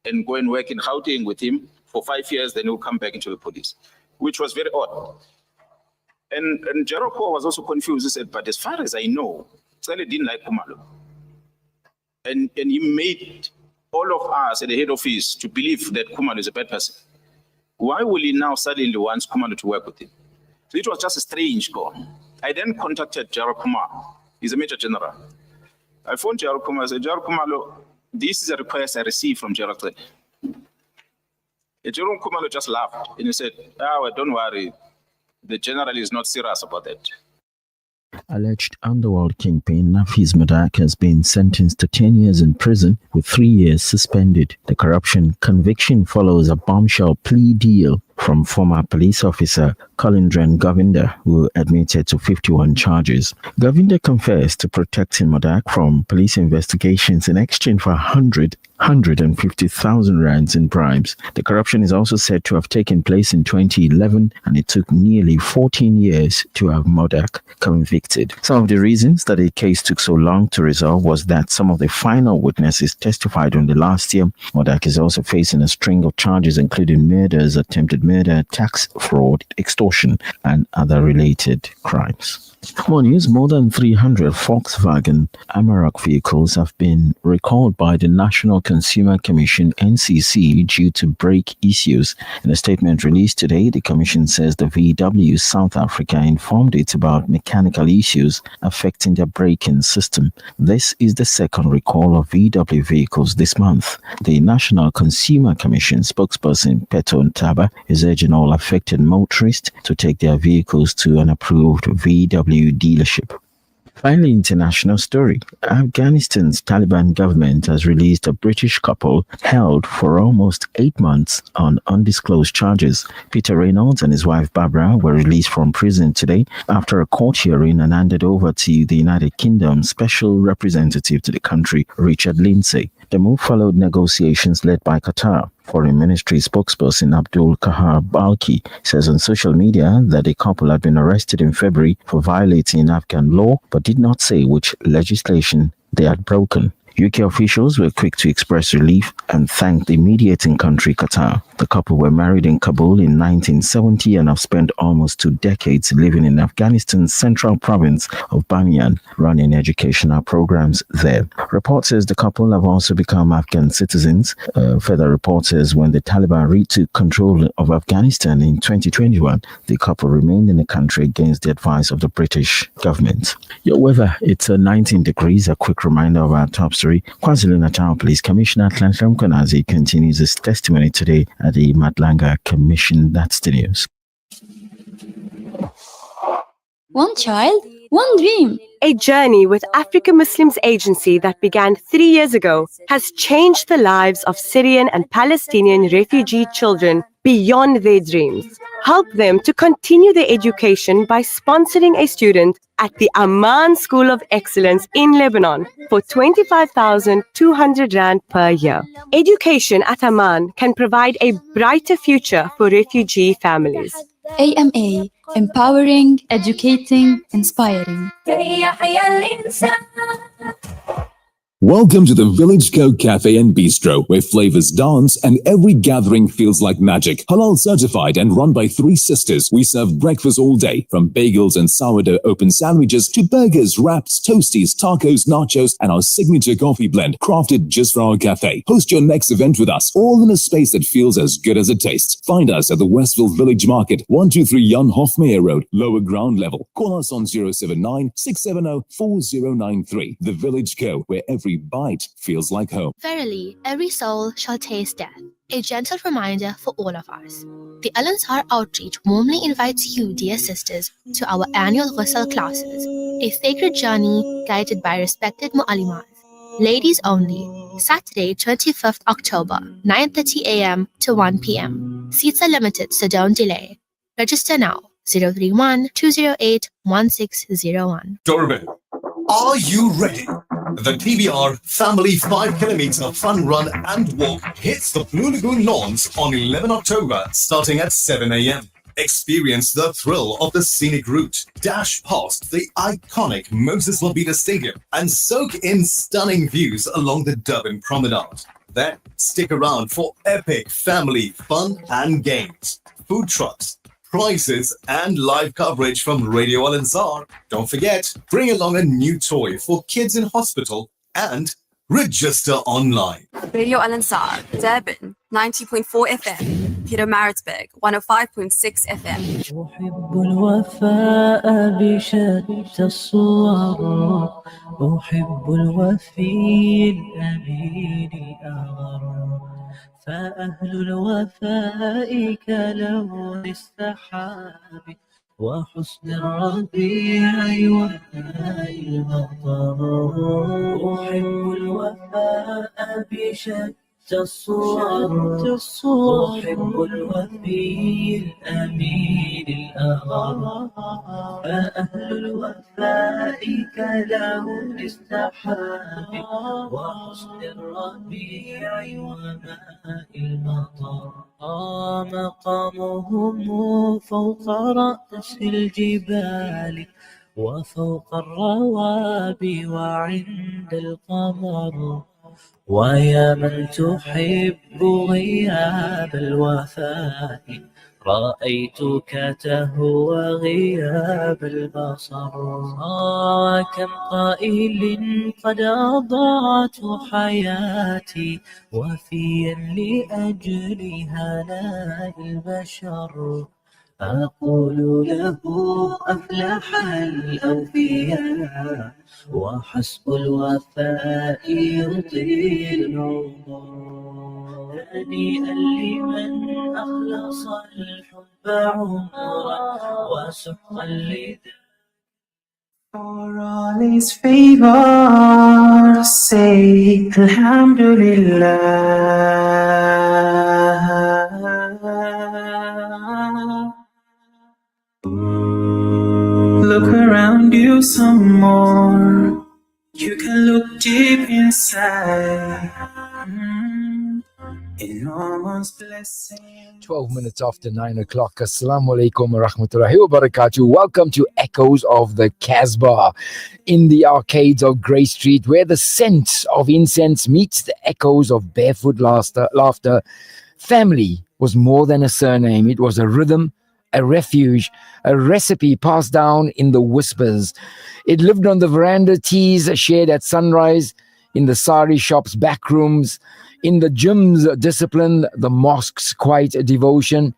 and go and work in Gauteng with him for 5 years, then he'll come back into the police, which was very odd. And Jericho was also confused. He said, but as far as I know, Sally didn't like Khumalo. And he made all of us at the head office to believe that Khumalo is a bad person. Why will he now suddenly want Khumalo to work with him? So it was just a strange call. I then contacted Jaro Khumalo. He's a major general. I phoned Jaro Khumalo. I said, Jaro Khumalo, this is a request I received from Jaro Khumalo. Jaro Khumalo just laughed and he said, well, don't worry. The general is not serious about that. Alleged underworld kingpin Nafiz Modak has been sentenced to 10 years in prison with 3 years suspended. The corruption conviction follows a bombshell plea deal from former police officer Colindran Govinda, who admitted to 51 charges. Govinda confessed to protecting Modak from police investigations in exchange for 150,000 rands in bribes. The corruption is also said to have taken place in 2011, and it took nearly 14 years to have Modak convicted. Some of the reasons that the case took so long to resolve was that some of the final witnesses testified only last year. Modak is also facing a string of charges, including murders, attempted murder, tax fraud, extortion, and other related crimes. More news. More than 300 Volkswagen Amarok vehicles have been recalled by the National Consumer Commission (NCC) due to brake issues. In a statement released today, the Commission says the VW South Africa informed it about mechanical issues affecting their braking system. This is the second recall of VW vehicles this month. The National Consumer Commission spokesperson Peto Ntaba is urging all affected motorists to take their vehicles to an approved VW dealership. Finally, international story. Afghanistan's Taliban government has released a British couple held for almost 8 months on undisclosed charges. Peter Reynolds and his wife Barbara were released from prison today after a court hearing and handed over to the United Kingdom special representative to the country, Richard Lindsay. The move followed negotiations led by Qatar. Foreign Ministry spokesperson Abdul Kahar Balki says on social media that the couple had been arrested in February for violating Afghan law, but did not say which legislation they had broken. UK officials were quick to express relief and thank the mediating country, Qatar. The couple were married in Kabul in 1970 and have spent almost 2 decades living in Afghanistan's central province of Bamiyan, running educational programs there. Reports says the couple have also become Afghan citizens. Further reports says when the Taliban retook control of Afghanistan in 2021, the couple remained in the country against the advice of the British government. Your weather, it's 19 degrees. A quick reminder of our top story. KwaZulu-Natal Police Commissioner Atlantam Konazi continues his testimony today at the Madlanga Commission. That's the news. One child, one dream. A journey with Africa Muslims Agency that began 3 years ago has changed the lives of Syrian and Palestinian refugee children beyond their dreams. Help them to continue their education by sponsoring a student at the Amman School of Excellence in Lebanon for 25,200 Rand per year. Education at Amman can provide a brighter future for refugee families. AMA, empowering, educating, inspiring. Welcome to the Village Co Cafe and Bistro, where flavors dance and every gathering feels like magic. Halal certified and run by 3 sisters, we serve breakfast all day, from bagels and sourdough open sandwiches to burgers, wraps, toasties, tacos, nachos, and our signature coffee blend, crafted just for our cafe. Host your next event with us, all in a space that feels as good as it tastes. Find us at the Westville Village Market, 123 Jan Hofmeyer Road, lower ground level. Call us on 079-670-4093. The Village Co, where every bite feels like home. Verily, every soul shall taste death. A gentle reminder for all of us. The Al-Ansar Outreach warmly invites you, dear sisters, to our annual Ghusl classes, a sacred journey guided by respected mu'allimas. Ladies only, Saturday, 25th October, 9:30 a.m. to 1 p.m. Seats are limited, so don't delay. Register now, 031-208-1601. Doorbell. Are you ready? The TBR Family 5km Fun Run and Walk hits the Blue Lagoon lawns on 11 October starting at 7 a.m. Experience the thrill of the scenic route, dash past the iconic Moses Mabhida Stadium, and soak in stunning views along the Durban Promenade. Then stick around for epic family fun and games, food trucks, prizes and live coverage from Radio Al Ansar. Don't forget, bring along a new toy for kids in hospital and register online. Radio Al Ansar, Durban 90.4 FM, Peter Maritzburg 105.6 FM. أحب الوفاء بشتى الصور، أحب الوفي الأمين الأغر، فأهل الوفاء كلون السحاب وحسن الربيع وماء المطر. أحب الوفاء بشتى الصور، أحب الوفي الأمين الأغر، فأهل الوفاء كلون السحاب وحسن الربيع وماء المطر. مقامهم فوق رأس الجبال وفوق الروابي وعند القمر. ويا من تحب غياب الوفاء رأيتك تهوى غياب البصر. كم قائل قد أضاعت حياتي وفيا لأجل هناء البشر. أقول له أفلح الأوفياء وحسب الوفاء يطيل العمر. هنيئا لمن أخلص الحب عمرا وسحقا لذا. For all his favors, say Alhamdulillah. Look around you some more. You can look deep inside. Enormous blessing. 12 minutes after 9 o'clock. Assalamu alaikum wa rahmatullahi wa barakatuh. Welcome to Echoes of the Casbah in the arcades of Grey Street, where the scent of incense meets the echoes of barefoot laughter. Family was more than a surname. It was a rhythm, a refuge, a recipe passed down in the whispers. It lived on the veranda teas shared at sunrise, in the sari shop's back rooms, in the gym's discipline, the mosque's quiet devotion,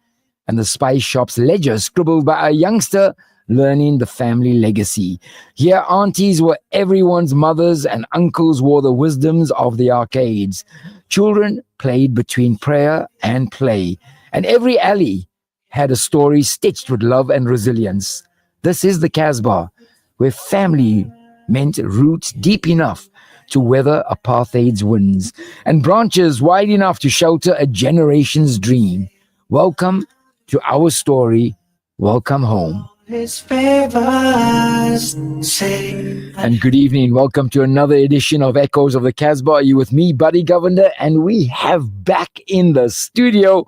and the spice shop's ledger scribbled by a youngster learning the family legacy. Here, aunties were everyone's mothers and uncles wore the wisdoms of the arcades. Children played between prayer and play, and every alley had a story stitched with love and resilience. This is the Casbah, where family meant roots deep enough to weather apartheid's winds and branches wide enough to shelter a generation's dream. Welcome to our story. Welcome home. His favors, say. And good evening. Welcome to another edition of Echoes of the Casbah. Are you with me, Buddy Governor? And we have back in the studio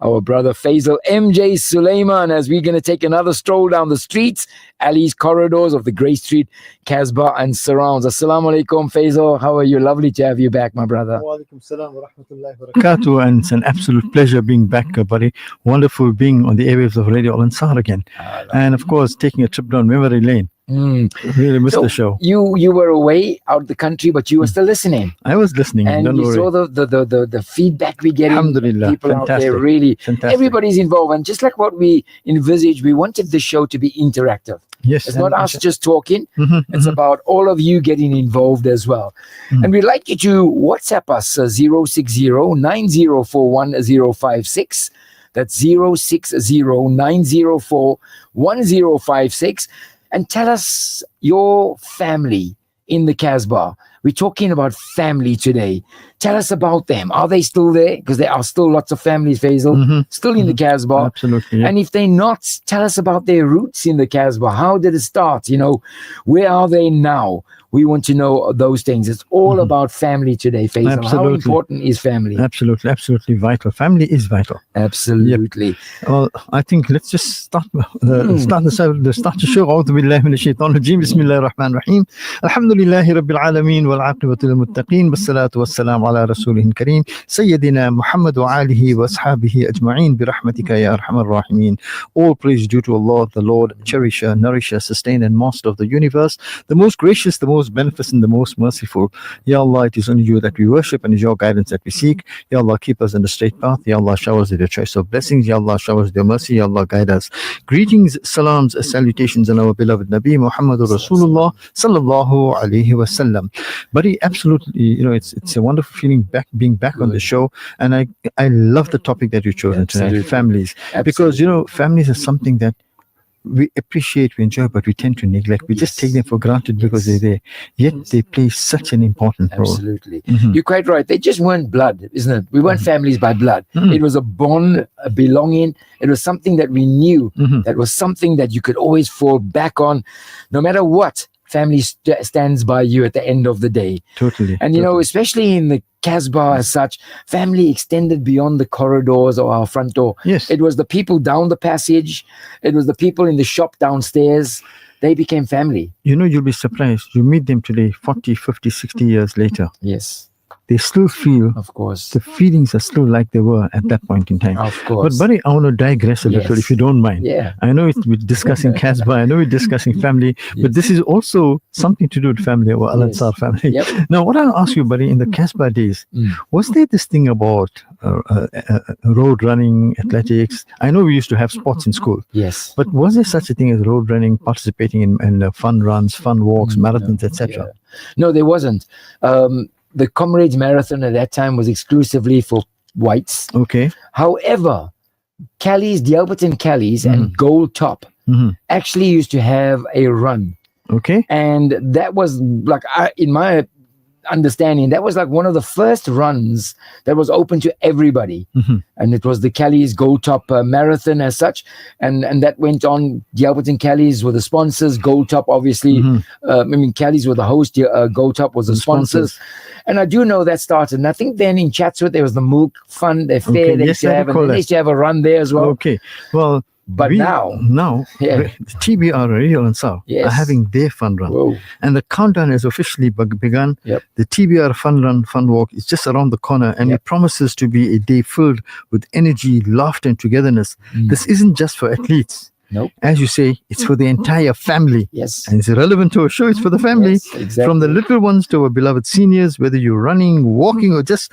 our brother Faizal MJ Sulaiman, as we're going to take another stroll down the streets, alleys, corridors of the Grey Street, Casbah and surrounds. Assalamu alaikum, Faizal. How are you? Lovely to have you back, my brother. Wa alaikum salam wa rahmatullahi wa barakatuh. And it's an absolute pleasure being back, buddy. Wonderful being on the airwaves of Radio Al Ansar again. And of course, taking a trip down memory lane. Really missed the show. You were away out of the country, but you were still listening. I was listening. And don't you worry. saw the feedback we get. Alhamdulillah. People Fantastic. out there, really. Fantastic. Everybody's involved. And just like what we envisaged, we wanted the show to be interactive. Yes. It's not us just talking. It's about all of you getting involved as well. And we'd like you to WhatsApp us 060-9041-056. That's 060-904-1056. And tell us your family in the Casbah. We're talking about family today. Tell us about them. Are they still there? Because there are still lots of families, Faisal, still in the Casbah. Absolutely. Yeah. And if they're not, tell us about their roots in the Casbah. How did it start? You know, where are they now? we want to know those things. It's all about family today, Faisal. How Absolutely. important is family? Absolutely vital. Family is vital. Absolutely. Well, I think let's just start start the show. أعوذ بالله من الشيطان الرجيم. بسم الله الرحمن الرحيم. الحمد لله رب العالمين والعاقبة للمتقين والصلاة والسلام على رسوله الكريم سيدنا محمد وآله وأصحابه أجمعين برحمتك يا أرحم الراحمين. All praise due to Allah, the Lord, cherisher, nourisher, sustainer, and master of the universe, the most gracious, the most beneficent, the most merciful. Ya Allah, it is only you that we worship, and is your guidance that we seek. Ya Allah, keep us on the straight path. Ya Allah, shower us with your choice of blessings. Ya Allah, shower us with your mercy. Ya Allah, guide us. Greetings, salams, salutations on our beloved Nabi Muhammad Rasulullah sallallahu alaihi wasallam. Buddy, absolutely, it's a wonderful feeling being back on the show, and I love the topic that you chosen tonight, families, because families are something that we appreciate, we enjoy, but we tend to neglect. We just take them for granted because they're there. Yet they play such an important role. Absolutely. You're quite right. They just weren't blood, isn't it? We weren't families by blood. It was a bond, a belonging. It was something that we knew. That was something that you could always fall back on, no matter what. Family stands by you at the end of the day. Totally. And especially in the Casbah as such, family extended beyond the corridors or our front door. Yes. It was the people down the passage. It was the people in the shop downstairs. They became family. You'll be surprised. You meet them today, 40, 50, 60 years later. Yes. They still feel, of course, the feelings are still like they were at that point in time. Of course. But buddy, I want to digress a little, if you don't mind. Yeah. I know we're discussing Casbah, I know we're discussing family, but this is also something to do with family, or Al Ansar family. Yep. Now, what I'll ask you, buddy, in the Casbah days, was there this thing about road running, athletics? I know we used to have sports in school. Yes. But was there such a thing as road running, participating in fun runs, fun walks, marathons, etc.? Yeah. No, there wasn't. The Comrades Marathon at that time was exclusively for whites. Okay. However, Callies, Dialberton Callies and Gold Top actually used to have a run. Okay. And that was like, in my understanding, that was like one of the first runs that was open to everybody. And it was the Callies Gold Top Marathon as such. And that went on. Dialberton Callies were the sponsors. Gold Top, obviously. Callies were the host. Gold Top was the sponsors. And I do know that started. And I think then in Chatsworth, there was the Milk Fund, the fair they used to have. And they used to have a run there as well. Okay. Well, but now, the TBR Radio Ansar are having their fun run. Whoa. And the countdown has officially begun. Yep. The TBR Fun Run, Fun Walk is just around the corner, and it promises to be a day filled with energy, laughter, and togetherness. This isn't just for athletes. Nope. As you say, it's for the entire family. Yes. And it's relevant to our show. It's for the family. Yes, exactly. From the little ones to our beloved seniors, whether you're running, walking, or just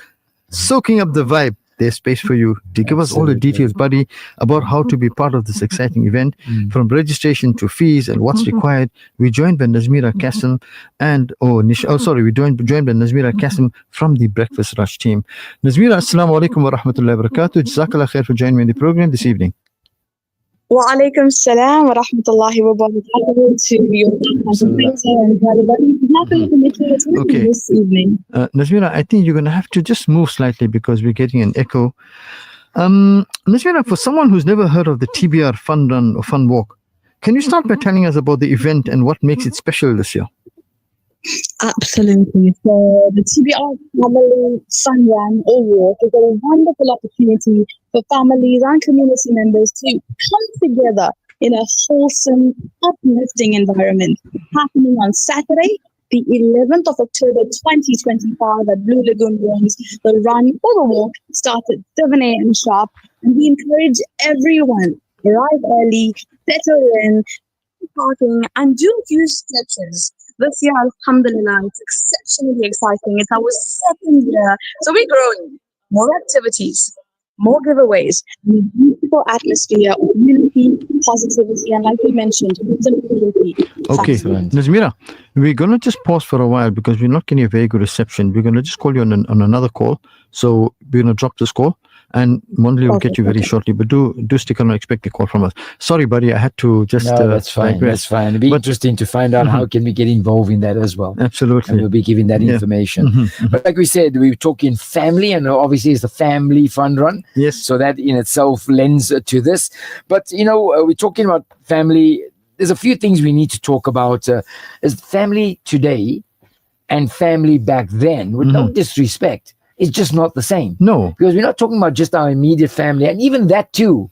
soaking up the vibe. There's space for you to give us all the details, buddy, about how to be part of this exciting event, from registration to fees and what's required. We joined by Nazmira Qasim we're joined by Nazmira Qasim from the Breakfast Rush team. Nazmira, assalamu alaikum wa rahmatullahi wa barakatuh. Jazakallah khair for joining me in the program this evening. Wa alaikum salam wa rahmatullahi wa barakatuh to your Okay. this evening. Nazmira, I think you're going to have to just move slightly because we're getting an echo. Nazmira, for someone who's never heard of the TBR Fun Run or Fun Walk, can you start by telling us about the event and what makes it special this year? Absolutely. So the TBR Family Fun Run or Walk is a wonderful opportunity for families and community members to come together in a wholesome, uplifting environment. Happening on Saturday, the 11th of October 2025 at Blue Lagoon Grounds. The run or the walk starts at 7 a.m. sharp, and we encourage everyone to arrive early, settle in, parking, and do use stretches. This year, alhamdulillah, it's exceptionally exciting. It's our second year. So we're growing. More activities, more giveaways, and a beautiful atmosphere of unity, positivity, and like we mentioned, simplicity. Okay, Nazmira, we're going to just pause for a while because we're not getting a very good reception. We're going to just call you on another call. So we're going to drop this call. And Mondley will get you very shortly, but do stick on and expect a call from us. Sorry, buddy, I had to just. No, that's fine. digress. That's fine. It'd be interesting to find out how can we get involved in that as well. Absolutely, and we'll be giving that information. But like we said, we're talking family, and obviously it's the family fun run. Yes. So that in itself lends to this. But we're talking about family. There's a few things we need to talk about. Is family today and family back then, with no disrespect, is just not the same. No. Because we're not talking about just our immediate family, and even that too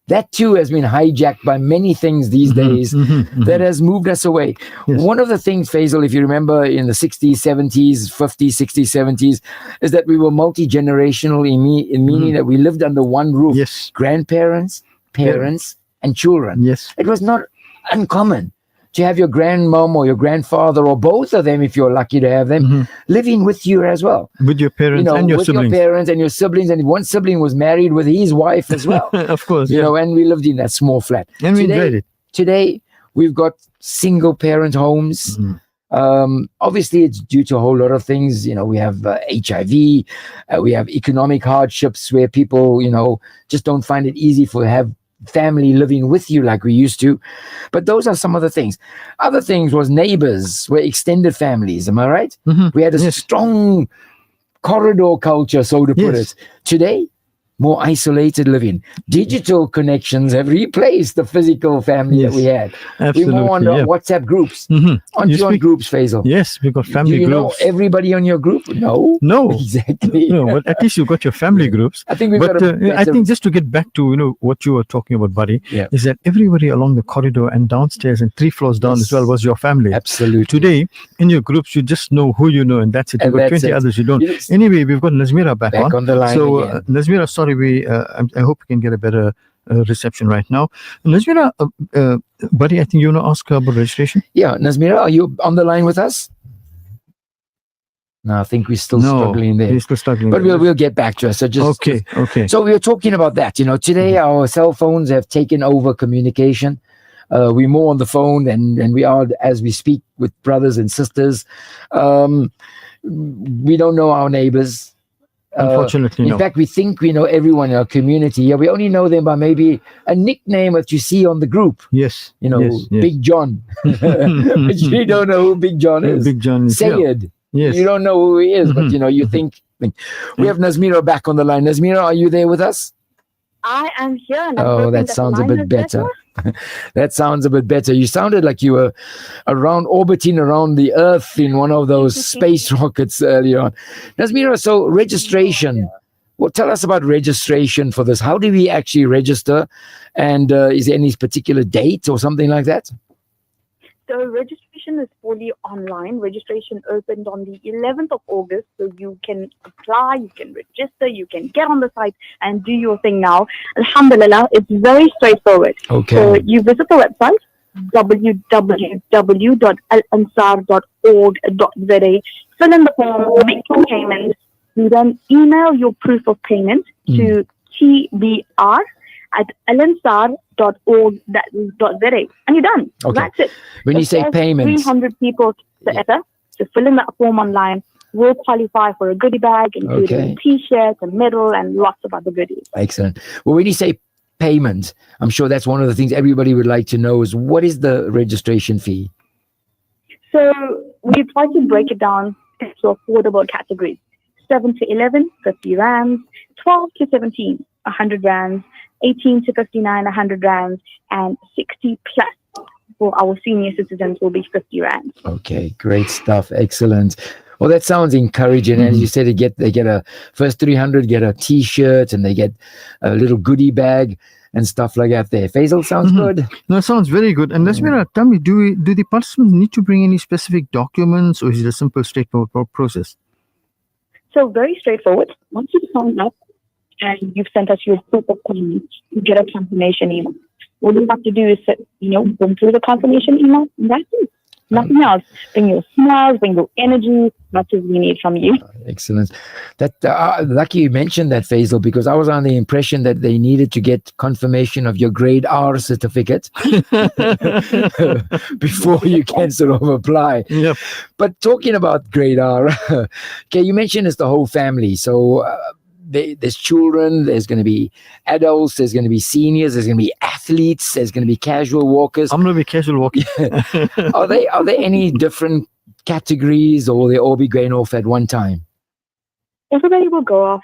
has been hijacked by many things these days that has moved us away. Yes. One of the things, Faisal, if you remember in the 60s, 70s, 50s, 60s, 70s, is that we were multi-generational in meaning that we lived under one roof. Yes. Grandparents, parents, and children. Yes. It was not uncommon to have your grandmom or your grandfather or both of them, if you're lucky to have them, living with you as well. With your parents and your with siblings. your parents and your siblings, and one sibling was married with his wife as well. Of course. You know, and we lived in that small flat. And we enjoyed it. Today, we've got single parent homes. Obviously, it's due to a whole lot of things. You know, we have HIV, we have economic hardships where people, just don't find it easy to have family living with you like we used to. But those are some of the things. Other things was neighbors, were extended families. Am I right? We had a strong corridor culture, so to put it. Today, more isolated living. Digital connections have replaced the physical family that we had. Absolutely. We're more on WhatsApp groups. Aren't you on groups, Faisal? Yes, we've got family Do you groups. know everybody on your group? No. Exactly. No, but at least you've got your family groups. I think we've but got I think just to get back to what you were talking about, Buddy, is that everybody along the corridor and downstairs and 3 floors down as well was your family. Absolutely. Today, in your groups, you just know who you know, and that's it. You've got 20 others you don't. Anyway, we've got Nazmira back on the line. So, again. Nazmira, sorry, I hope we can get a better reception right now. Nazmira, Buddy, I think you want to ask her about registration? Yeah, Nazmira, are you on the line with us? No, I think we're still struggling there. We're still struggling. But we'll get back to us. So just okay. So we were talking about that. Today our cell phones have taken over communication. We're more on the phone than we are as we speak with brothers and sisters. We don't know our neighbors. Unfortunately, in fact, we think we know everyone in our community. Yeah, we only know them by maybe a nickname that you see on the group. Yes. Yes. Big John. But you don't know who Big John is. Big John is Sayed. Yes. You don't know who he is, but you think. We have Nazmira back on the line. Nazmira, are you there with us? I am here. And that sounds a bit better. That sounds a bit better. You sounded like you were orbiting around the Earth in one of those space rockets earlier on. Nazmira, so registration. Well, tell us about registration for this. How do we actually register? And is there any particular date or something like that? So registration is fully online. Registration opened on the 11th of August. So you can apply, you can register, you can get on the site and do your thing now. Alhamdulillah, it's very straightforward. Okay. So you visit the website, www.alansar.org.za, fill in the form, make your payment, you then email your proof of payment to tbr@alansar.org.za, and you're done. Okay. That's it. When you say payments, 300 people to fill in that form online will qualify for a goodie bag, including T-shirts and medal and lots of other goodies. Excellent. Well, when you say payment, I'm sure that's one of the things everybody would like to know is what is the registration fee? So we try to break it down into affordable categories. 7 to 11, 50 rands, 12 to 17, 100 rands, 18 to 59, 100 rands, and 60 plus for our senior citizens will be 50 rands. Okay, great stuff. Excellent. Well, that sounds encouraging. As you said, they get a first 300 get a T-shirt and they get a little goodie bag and stuff like that. There, Faisal, sounds good. No, it sounds very good. And Nazmira, tell me, do the participants need to bring any specific documents, or is it a simple, straightforward process? So very straightforward. Once you sign up and you've sent us your proof of payment, you get a confirmation email. All you have to do is, go through the confirmation email, and that's it. Nothing else. Bring your smiles, bring your energy, much as we need from you. Excellent. That lucky you mentioned that, Faisal, because I was on the impression that they needed to get confirmation of your grade R certificate before you can sort of apply. Yep. But talking about grade R, okay, you mentioned it's the whole family. So there's children, there's going to be adults, there's going to be seniors, there's going to be athletes, there's going to be casual walkers. I'm going to be casual walking. Are there any different categories, or will they all be going off at one time? everybody will go off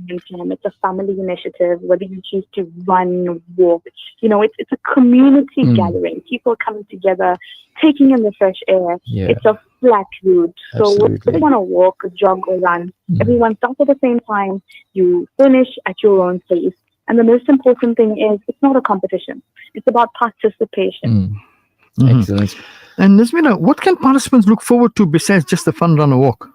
in time. It's a family initiative, whether you choose to run, walk. It's a community gathering. People coming together, taking in the fresh air. Yeah. It's a flat route. So Absolutely. whether you want to walk, jog, or run, everyone starts at the same time. You finish at your own pace. And the most important thing is it's not a competition. It's about participation. Excellent. And Nazmira, what can participants look forward to besides just a fun run or walk?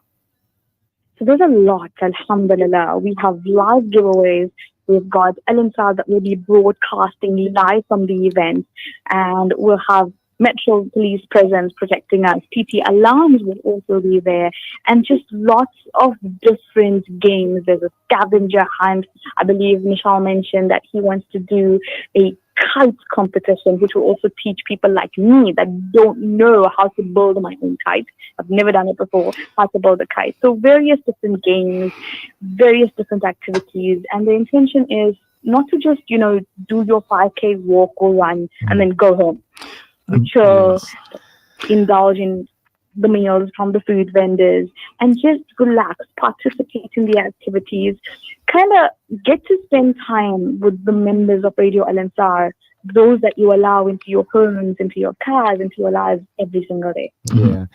So there's a lot, alhamdulillah. We have live giveaways. We've got Al-Ansar that will be broadcasting live from the event. And we'll have Metro Police presence protecting us. TT alarms will also be there. And just lots of different games. There's a scavenger hunt. I believe Nishal mentioned that he wants to do a kite competition, which will also teach people like me that don't know how to build my own kite. I've never done it before, how to build a kite. So various different games, various different activities. And the intention is not to just, do your 5K walk or run and then go home. Chill, indulge in the meals from the food vendors, and just relax, participate in the activities, kind of get to spend time with the members of Radio Al-Ansar, those that you allow into your homes, into your cars, into your lives every single day. Yeah.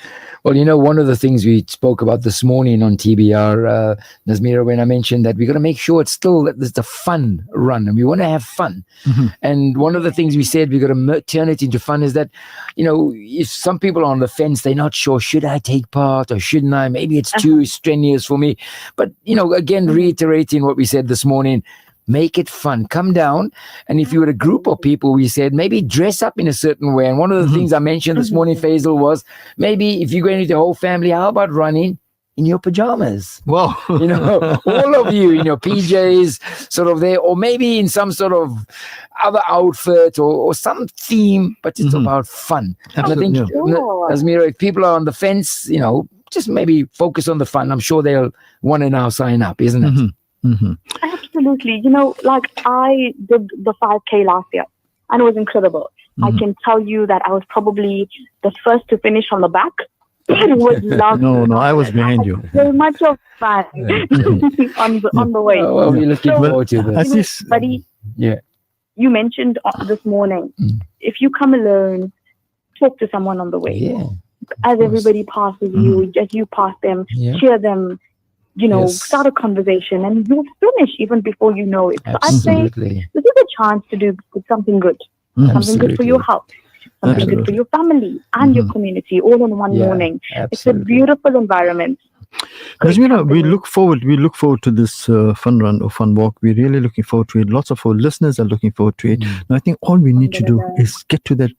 Well, one of the things we spoke about this morning on TBR, Nazmira, when I mentioned that we're going to make sure it's a fun run and we want to have fun. And one of the things we said we're going to turn it into fun is that, if some people are on the fence, they're not sure, should I take part or shouldn't I? Maybe it's too strenuous for me. But, again, reiterating what we said this morning, make it fun. Come down. And if you were a group of people, we said maybe dress up in a certain way. And one of the things I mentioned this morning, Faizal, was maybe if you're going with the whole family, how about running in your pajamas? Wow. All of you in your PJs sort of there, or maybe in some sort of other outfit or some theme, but it's about fun. Absolutely. And I think, Nazmira, if people are on the fence, just maybe focus on the fun. I'm sure they'll want to now sign up, isn't it? Absolutely. I did the 5K last year and it was incredible. I can tell you that I was probably the first to finish on the back. It was lovely. No, I was behind you. So much of fun on the way. Well, we're looking forward to this. Buddy, Yeah. you mentioned this morning, if you come alone, talk to someone on the way. Yeah. As everybody passes you, as you pass them, cheer them, start a conversation, and you'll finish even before you know it. So I'd say this is a chance to do something good, something good for your health, something good for your family and your community, all in one morning. It's a beautiful environment. Nazmira, we look forward to this fun run or fun walk. We're really looking forward to it. Lots of our listeners are looking forward to it. And I think all we need to do is get to that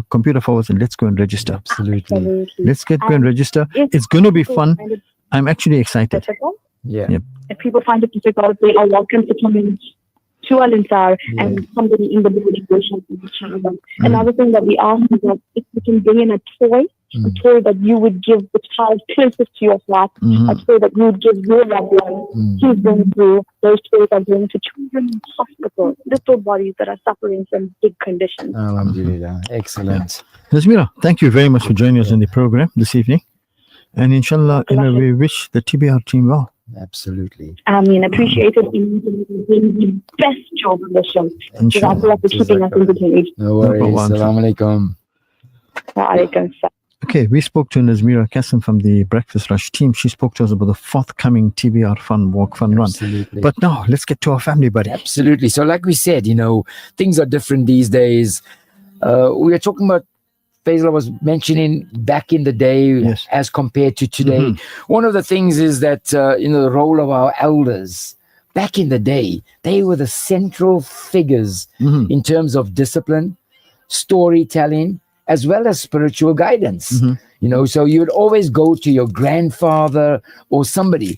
computer forwards and let's go and register. Absolutely. Let's go and register. It's going to be fun. I'm actually excited. Yeah. Yep. If people find it difficult, they are welcome to come in to Al-Ansar and somebody in the building will help them. Another thing that we ask is that if you can bring in a toy that you would give the child closest to your flat, a toy that you would give your loved one, who's going through, those toys are going to children in hospitals, little bodies that are suffering from big conditions. Alhamdulillah. Excellent. Nazmira, thank you very much for joining us in the program this evening. And inshallah, we wish the TBR team well. Absolutely. Appreciate it. Doing the best job in the show. Inshallah. For keeping us engaged. No worries. Assalamu alaikum. Wa alaikum salam. Okay, we spoke to Nazmira Qasim from the Breakfast Rush team. She spoke to us about the forthcoming TBR Fun Walk, Fun Run. Absolutely. But now, let's get to our family, buddy. Absolutely. So like we said, things are different these days. We are talking about, Faisal was mentioning back in the day as compared to today. One of the things is that, the role of our elders, back in the day, they were the central figures in terms of discipline, storytelling, as well as spiritual guidance. So you would always go to your grandfather or somebody.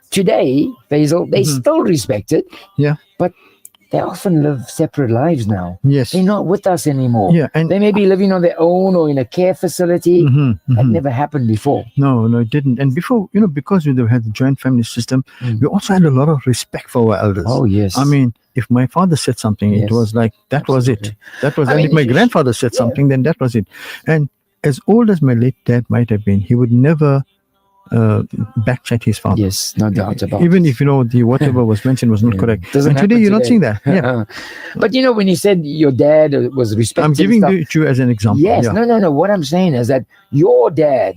Today, Faisal, they still respect it. Yeah. But they often live separate lives now. Yes. They're not with us anymore. Yeah, and they may be living on their own or in a care facility. That never happened before. No, it didn't. And before, because we had the joint family system, we also had a lot of respect for our elders. Oh, yes. I mean, if my father said something, it was like, that was it. That was, and if my grandfather said something, then that was it. And as old as my late dad might have been, he would never backchat his father. Yes, no doubt about it. Even if, the whatever was mentioned was not correct. Doesn't And today happen you're not today. seeing that. Yeah. But when you said your dad was respected, I'm giving it to you as an example. Yes, Yeah. no. What I'm saying is that your dad,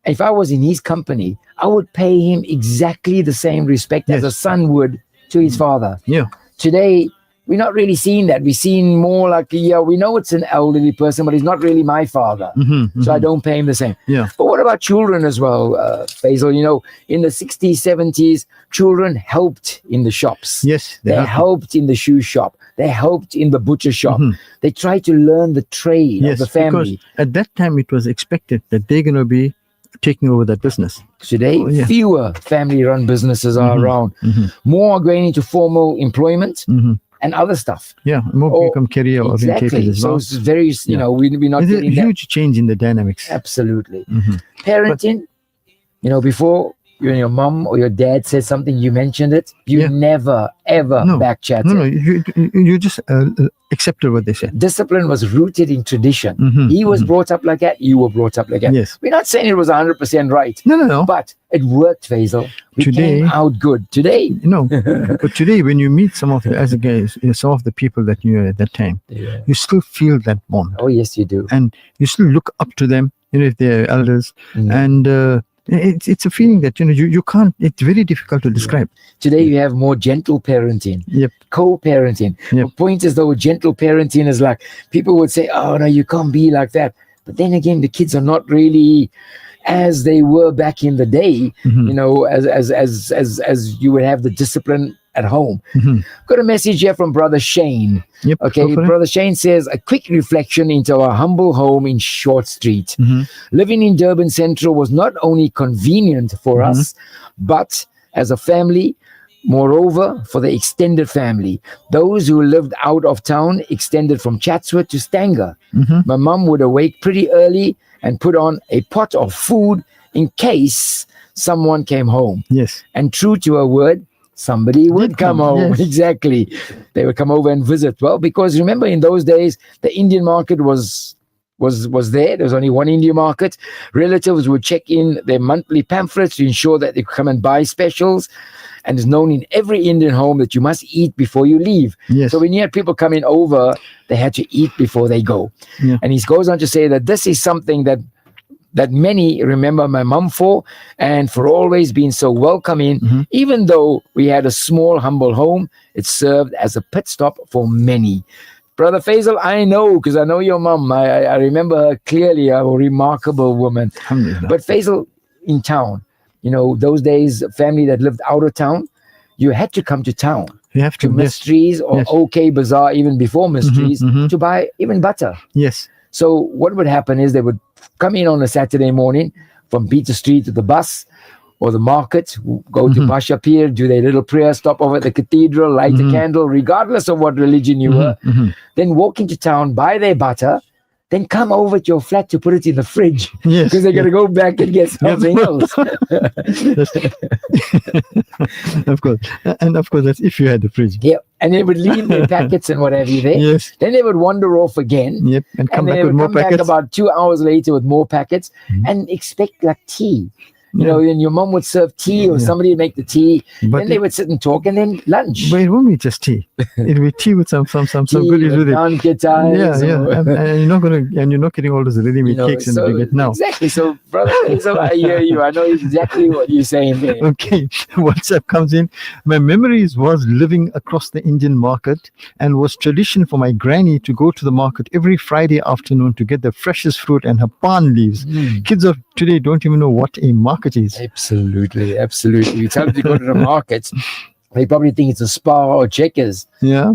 if I was in his company, I would pay him exactly the same respect as a son would to his father. Yeah. Today, we're not really seeing that. We're seeing more like, we know it's an elderly person, but he's not really my father. So I don't pay him the same. Yeah. But what about children as well, Faisal? In the 60s, 70s, children helped in the shops. Yes. They helped in the shoe shop. They helped in the butcher shop. They tried to learn the trade of the family. Because at that time it was expected that they're going to be taking over that business. Today, fewer family-run businesses are around. More are going into formal employment and other stuff. Yeah, more become career orientated as well. So it's very, we're not There's a getting that. huge change in the dynamics. Absolutely. Parenting, accepted when your mom or your dad says something, you mentioned it, you never, ever backchat it. You just accepted what they said. Discipline was rooted in tradition. He was brought up like that, you were brought up like that. Yes. We're not saying it was 100% right. No. But it worked, Faisal. We Today- came out good. Today, No, but today when you meet some of the people that you knew at that time, you still feel that bond. Oh, yes, you do. And you still look up to them, if they're elders. And it's a feeling that you can't. It's very difficult to describe. Today you have more gentle parenting, co-parenting. The point is though, gentle parenting is like, people would say, oh no, you can't be like that. But then again, the kids are not really as they were back in the day, as you would have the discipline at home. Got a message here from Brother Shane. Okay, Brother Shane says, a quick reflection into our humble home in Short Street. Living in Durban Central was not only convenient for us, but as a family, moreover, for the extended family. Those who lived out of town extended from Chatsworth to Stanger. My mum would awake pretty early and put on a pot of food in case someone came home. Yes. And true to her word, somebody would come home. Yes. Exactly. They would come over and visit. Well, because remember in those days, the Indian market was there. There was only one Indian market. Relatives would check in their monthly pamphlets to ensure that they could come and buy specials. And it's known in every Indian home that you must eat before you leave. Yes. So when you had people coming over, they had to eat before they go. Yeah. And he goes on to say that this is something that many remember my mum for, and for always being so welcoming. Even though we had a small, humble home, it served as a pit stop for many. Brother Faisal, I know, because I know your mum. I remember her clearly, a remarkable woman. But Faisal, in town, those days, family that lived out of town, you had to come to town. You have to. Mysteries or OK Bazaar, even before Mysteries, to buy even butter. Yes. So what would happen is they would come in on a Saturday morning from Peter Street to the bus or the market, go to Pasha Pier, do their little prayer, stop over at the cathedral, light a candle, regardless of what religion you were, then walk into town, buy their butter, then come over to your flat to put it in the fridge. Yes. Because they're going to go back and get something else. Of course. And of course, that's if you had the fridge. Yeah. And they would leave their packets and what have you there. Yes. Then they would wander off again. Yep. And come then back they with would more come back packets. about 2 hours later with more packets and expect like tea. And your mom would serve tea or somebody would make the tea. But then they would sit and talk and then lunch. But it won't be just tea. It'll be tea with some goodies with it. And you're not getting all those ready-made cakes that you get now. Exactly. So, brother, I hear you. I know exactly what you're saying there. Okay, WhatsApp comes in. My memories was living across the Indian market, and was tradition for my granny to go to the market every Friday afternoon to get the freshest fruit and her palm leaves. Kids of today don't even know what a market is. Absolutely. You tell them to go to the market, they probably think it's a Spa or Checkers. Yeah.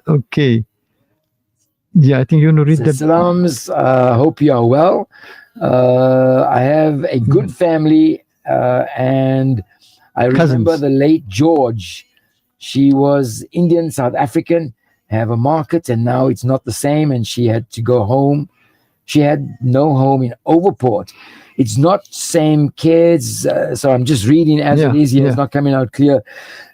Okay. Yeah, I think you want to read that. Salams, hope you are well. I have a good family, and I remember the late George. She was Indian, South African, have a market, and now it's not the same, and she had to go home. She had no home in Overport. It's not same kids, so I'm just reading as it is here. It's not coming out clear.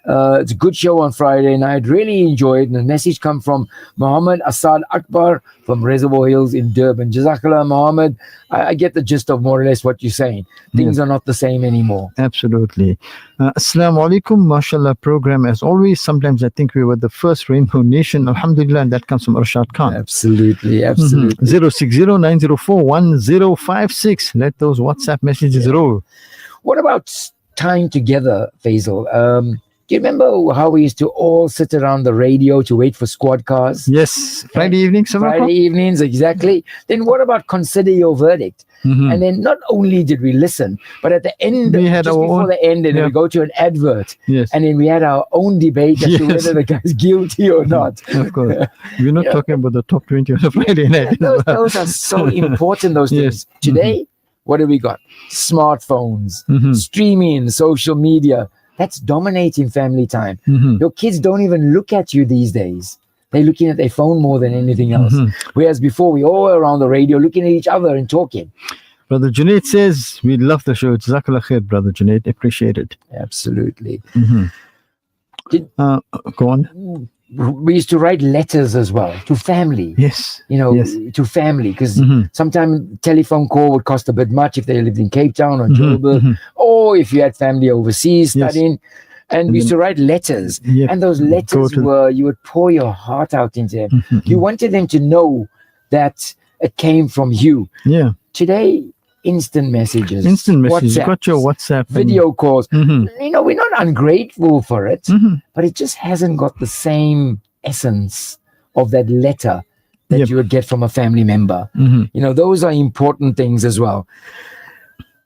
It's a good show on Friday night. Really enjoyed. And the message come from Muhammad Asad Akbar from Reservoir Hills in Durban. Jazakallah, Muhammad. I get the gist of more or less what you're saying. Things are not the same anymore. Absolutely. Assalamu alaikum. MashaAllah program as always. Sometimes I think we were the first Rainbow Nation. Alhamdulillah. And that comes from Arshad Khan. Absolutely. Absolutely. 060-904-1056. Let those WhatsApp messages roll. What about time together, Faisal? Do you remember how we used to all sit around the radio to wait for squad cars? Yes. Friday evenings, Friday evenings, exactly. Then what about consider your verdict? And then not only did we listen, but at the end, We had just our before own- the end, and then we go to an advert. Yes. And then we had our own debate as to Yes. whether the guy's guilty or not. Of course. We're not talking about the top 20 on a Friday night. Those are so important, those things. Yes. Today, what have we got? Smartphones, streaming, social media. That's dominating family time. Your kids don't even look at you these days. They're looking at their phone more than anything else. Whereas before, we all were around the radio looking at each other and talking. Brother Junaid says, we love the show. Jazakallah khair, Brother Junaid. Appreciate it. Absolutely. Go on. We used to write letters as well to family. Yes. You know, Yes. to family, because sometimes telephone call would cost a bit much if they lived in Cape Town or Joburg, or if you had family overseas studying. And we used to write letters. And those letters were, you would pour your heart out into them. You wanted them to know that it came from you. Yeah. Today, instant messages. Instant messages. You WhatsApp, got your WhatsApp. video calls. You know, we're not ungrateful for it, but it just hasn't got the same essence of that letter that you would get from a family member. You know, those are important things as well.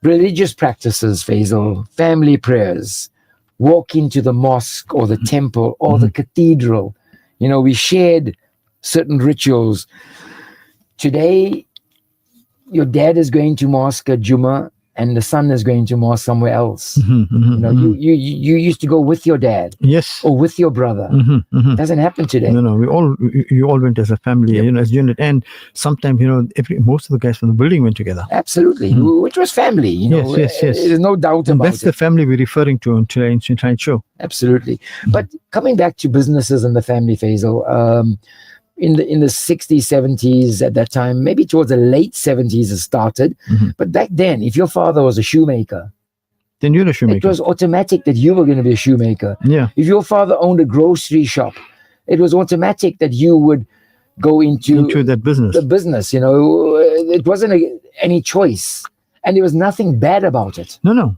Religious practices, Faisal, family prayers, walk into the mosque or the temple or the cathedral. You know, we shared certain rituals. Today, your dad is going to mosque at Jummah and the son is going to mosque somewhere else. You know, you used to go with your dad. Yes. Or with your brother. Doesn't happen today. No, you all went as a family, you know, as unit. And sometimes, you know, most of the guys from the building went together. Absolutely. Which was family, you know. Yes. There's no doubt And about that's it. the family we're referring to on tonight's show. Absolutely. But coming back to businesses and the family, Faisal, in the 60s, 70s at that time, maybe towards the late 70s it started. But back then, if your father was a shoemaker, then you're a shoemaker. it was automatic that you were going to be a shoemaker. Yeah. If your father owned a grocery shop, it was automatic that you would go into that business. The business, you know, it wasn't any choice. And there was nothing bad about it. No.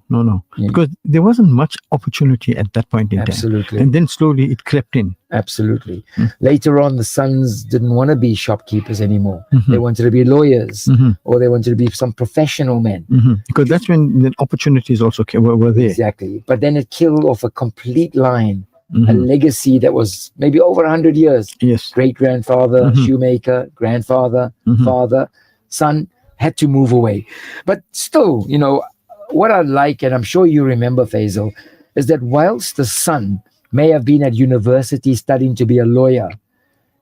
Because there wasn't much opportunity at that point in time. Absolutely. And then slowly it crept in. Absolutely. Later on, the sons didn't want to be shopkeepers anymore. They wanted to be lawyers or they wanted to be some professional men. Because that's when the opportunities also were there. Exactly. But then it killed off a complete line, a legacy that was maybe over 100 years. Yes. Great-grandfather, shoemaker, grandfather, father, son, had to move away. But still, you know, what I like, and I'm sure you remember, Faisal, is that whilst the son may have been at university studying to be a lawyer,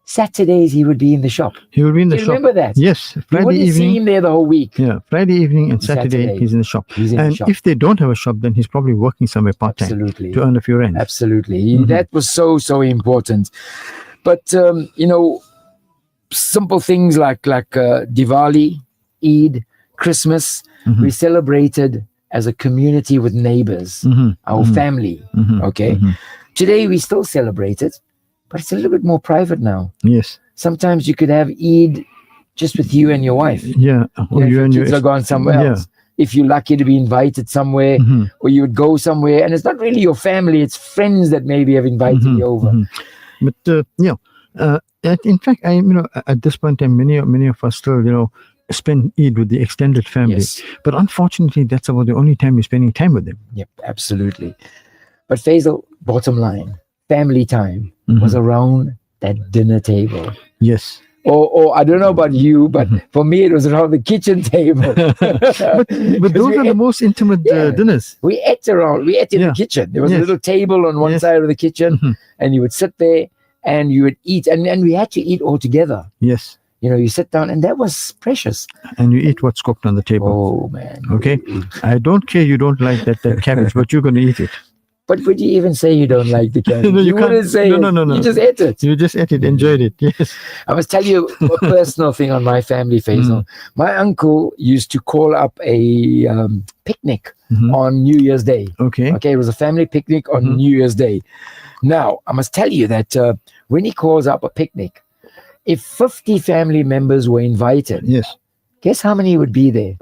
Saturdays he would be in the shop. He would be in the Do you shop. remember that? Yes. You Friday wouldn't see evening. him there the whole week. Yeah. Friday evening and Saturday he's in the shop. He's in the And shop. if they don't have a shop, then he's probably working somewhere part-time. Absolutely. To earn a few rand. Absolutely. That was so important. But, you know, simple things like Diwali, Eid, Christmas, we celebrated as a community with neighbors, our family. Okay. Today we still celebrate it, but it's a little bit more private now. Yes. Sometimes you could have Eid just with you and your wife. Yeah. Or your kids are gone somewhere else. If you're lucky to be invited somewhere, or you would go somewhere, and it's not really your family, it's friends that maybe have invited you over. But in fact, at this point in time, many of us still, you know, spend Eid with the extended family. Yes. But unfortunately, that's about the only time you're spending time with them. Yep, absolutely. But Faisal, bottom line, family time was around that dinner table. Yes. Or I don't know about you, but for me it was around the kitchen table. But those are the most intimate dinners. We ate in the kitchen. There was a little table on one side of the kitchen, and you would sit there and you would eat, and we had to eat all together. Yes. You know, you sit down, and that was precious. And you eat what's cooked on the table. Oh man. Okay. I don't care you don't like that cabbage, but you're going to eat it. But would you even say you don't like the cabbage? No, you wouldn't can't. say No. You just ate it. You just ate it, enjoyed it. Yes. I must tell you a personal thing on my family, Faisal. My uncle used to call up a picnic on New Year's Day. Okay. Okay, it was a family picnic on New Year's Day. Now, I must tell you that when he calls up a picnic, if 50 family members were invited, yes, guess how many would be there?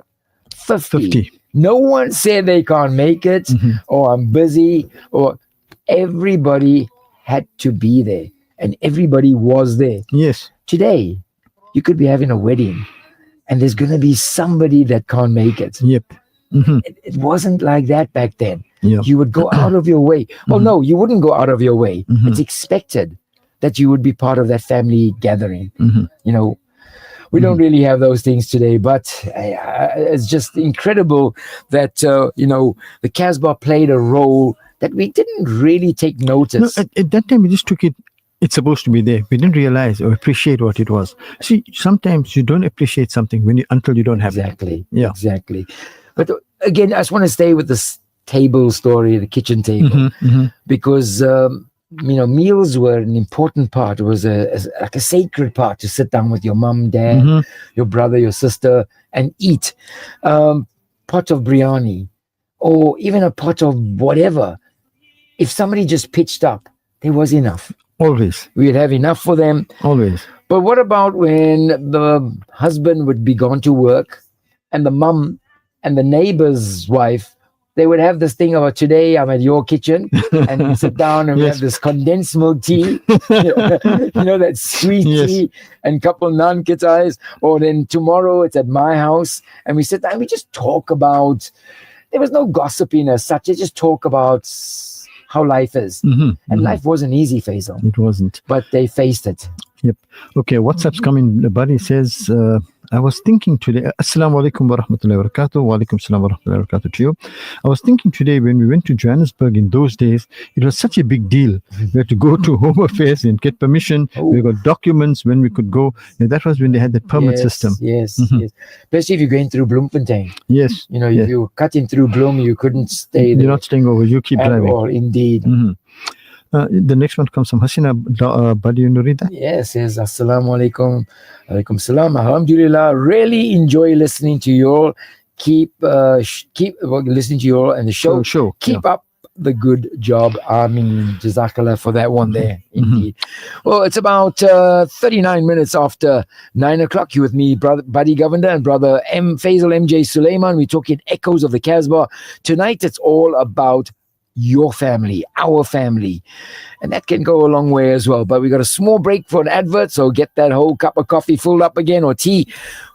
50. No one said they can't make it, or I'm busy, or everybody had to be there, and everybody was there. Yes. Today, you could be having a wedding, and there's going to be somebody that can't make it. Yep. It wasn't like that back then. Yeah. You would go out of your way. Well, no, you wouldn't go out of your way. It's expected that you would be part of that family gathering. You know, we don't really have those things today, but it's just incredible that, you know, the Casbah played a role that we didn't really take notice. No, at that time, we just took it. It's supposed to be there. We didn't realize or appreciate what it was. See, sometimes you don't appreciate something until you don't have it. Yeah. Exactly. But again, I just want to stay with this table story, the kitchen table, because you know, meals were an important part. It was like a sacred part to sit down with your mum, dad, your brother, your sister, and eat. Pot of biryani, or even a pot of whatever. If somebody just pitched up, there was enough. Always. We'd have enough for them. Always. But what about when the husband would be gone to work, and the mum and the neighbor's wife, they would have this thing about, today I'm at your kitchen, and we sit down and we have this condensed milk tea, you know, that sweet tea, and couple naan kitais, or then tomorrow it's at my house, and we sit down and we just talk about, there was no gossiping as such, they just talk about how life is. And life wasn't easy, Faisal. It wasn't. But they faced it. Yep. Okay, WhatsApp's coming. The buddy says, I was thinking today, Assalamu alaikum wa rahmatullahi wa barakatuh, wa alaikum salam wa rahmatullahi wa barakatuh to you. I was thinking today, when we went to Johannesburg in those days, it was such a big deal. We had to go to Home Affairs and get permission. We got documents when we could go. And that was when they had the permit system. Yes. Especially if you're going through Bloemfontein. Yes. You know, if you were cutting through Bloem, you couldn't stay there. You're not staying over, you keep driving. Or indeed. The next one comes from Hasina Buddy. You read that? Yes, says Assalamu alaikum. Alaikum salam. Alhamdulillah. Really enjoy listening to you all. Keep listening to you all and the show. Keep up the good job. I mean, Jazakallah for that one there. Indeed. Well, it's about 39 minutes after 9 o'clock. You with me, brother Buddy Governor and brother Faisal MJ Sulaiman. We're talking echoes of the Casbah. Tonight, it's all about your family, our family. And that can go a long way as well. But we got a small break for an advert, so get that whole cup of coffee filled up again, or tea.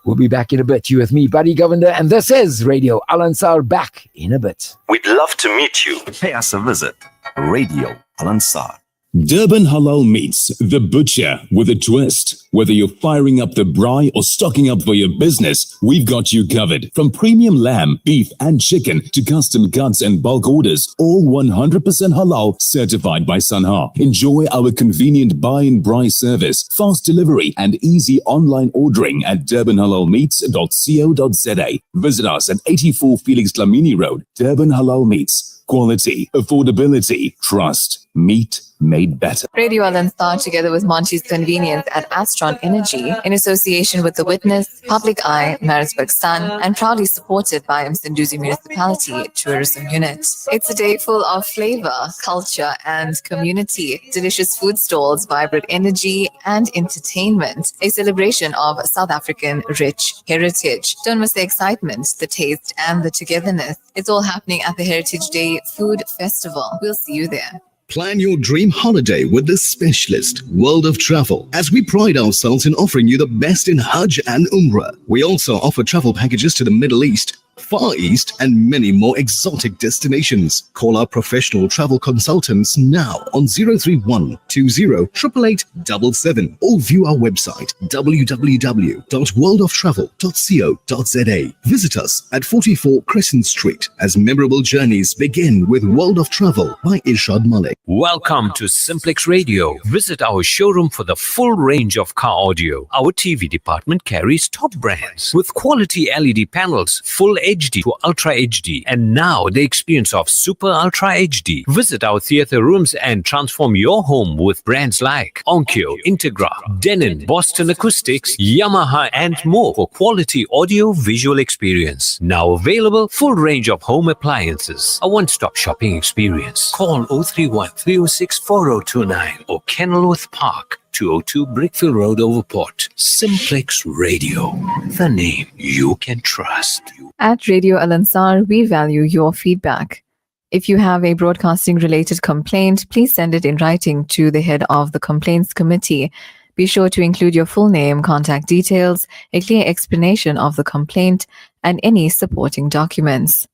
We'll be back in a bit. You with me, Buddy Governor, and this is Radio Al Ansar, back in a bit. We'd love to meet you. Pay us a visit. Radio Al Ansar. Durban Halal Meats, the butcher with a twist. Whether you're firing up the braai or stocking up for your business, we've got you covered. From premium lamb, beef and chicken to custom cuts and bulk orders, all 100% halal certified by Sanha. Enjoy our convenient buy and braai service, fast delivery and easy online ordering at durbanhalalmeats.co.za. Visit us at 84 Felix Dlamini Road, Durban Halal Meats. Quality, affordability, trust, meat made better. Radio Al Ansar, together with Monty's Convenience and Astron Energy, in association with The Witness, Public Eye, Maritzburg Sun, and proudly supported by Msunduzi Municipality Tourism Unit. It's a day full of flavor, culture, and community. Delicious food stalls, vibrant energy, and entertainment. A celebration of South African rich heritage. Don't miss the excitement, the taste, and the togetherness. It's all happening at the Heritage Day Food Festival. We'll see you there. Plan your dream holiday with the specialist, World of Travel, as we pride ourselves in offering you the best in Hajj and Umrah. We also offer travel packages to the Middle East, Far East, and many more exotic destinations. Call our professional travel consultants now on 031 20 888 77 or view our website www.worldoftravel.co.za. Visit us at 44 Crescent Street as memorable journeys begin with World of Travel by Irshad Malik. Welcome to Simplex Radio. Visit our showroom for the full range of car audio. Our TV department carries top brands with quality LED panels, full HD to Ultra HD, and now the experience of Super Ultra HD. Visit our theater rooms and transform your home with brands like Onkyo, Integra, Denon, Boston Acoustics, Yamaha, and more for quality audio-visual experience. Now available, full range of home appliances. A one-stop shopping experience. Call 031 306 4029 or Kenilworth Park, 202 Brickfield Road, Overport. Simplex Radio, the name you can trust. At Radio Al Ansar, we value your feedback. If you have a broadcasting-related complaint, please send it in writing to the head of the Complaints Committee. Be sure to include your full name, contact details, a clear explanation of the complaint, and any supporting documents.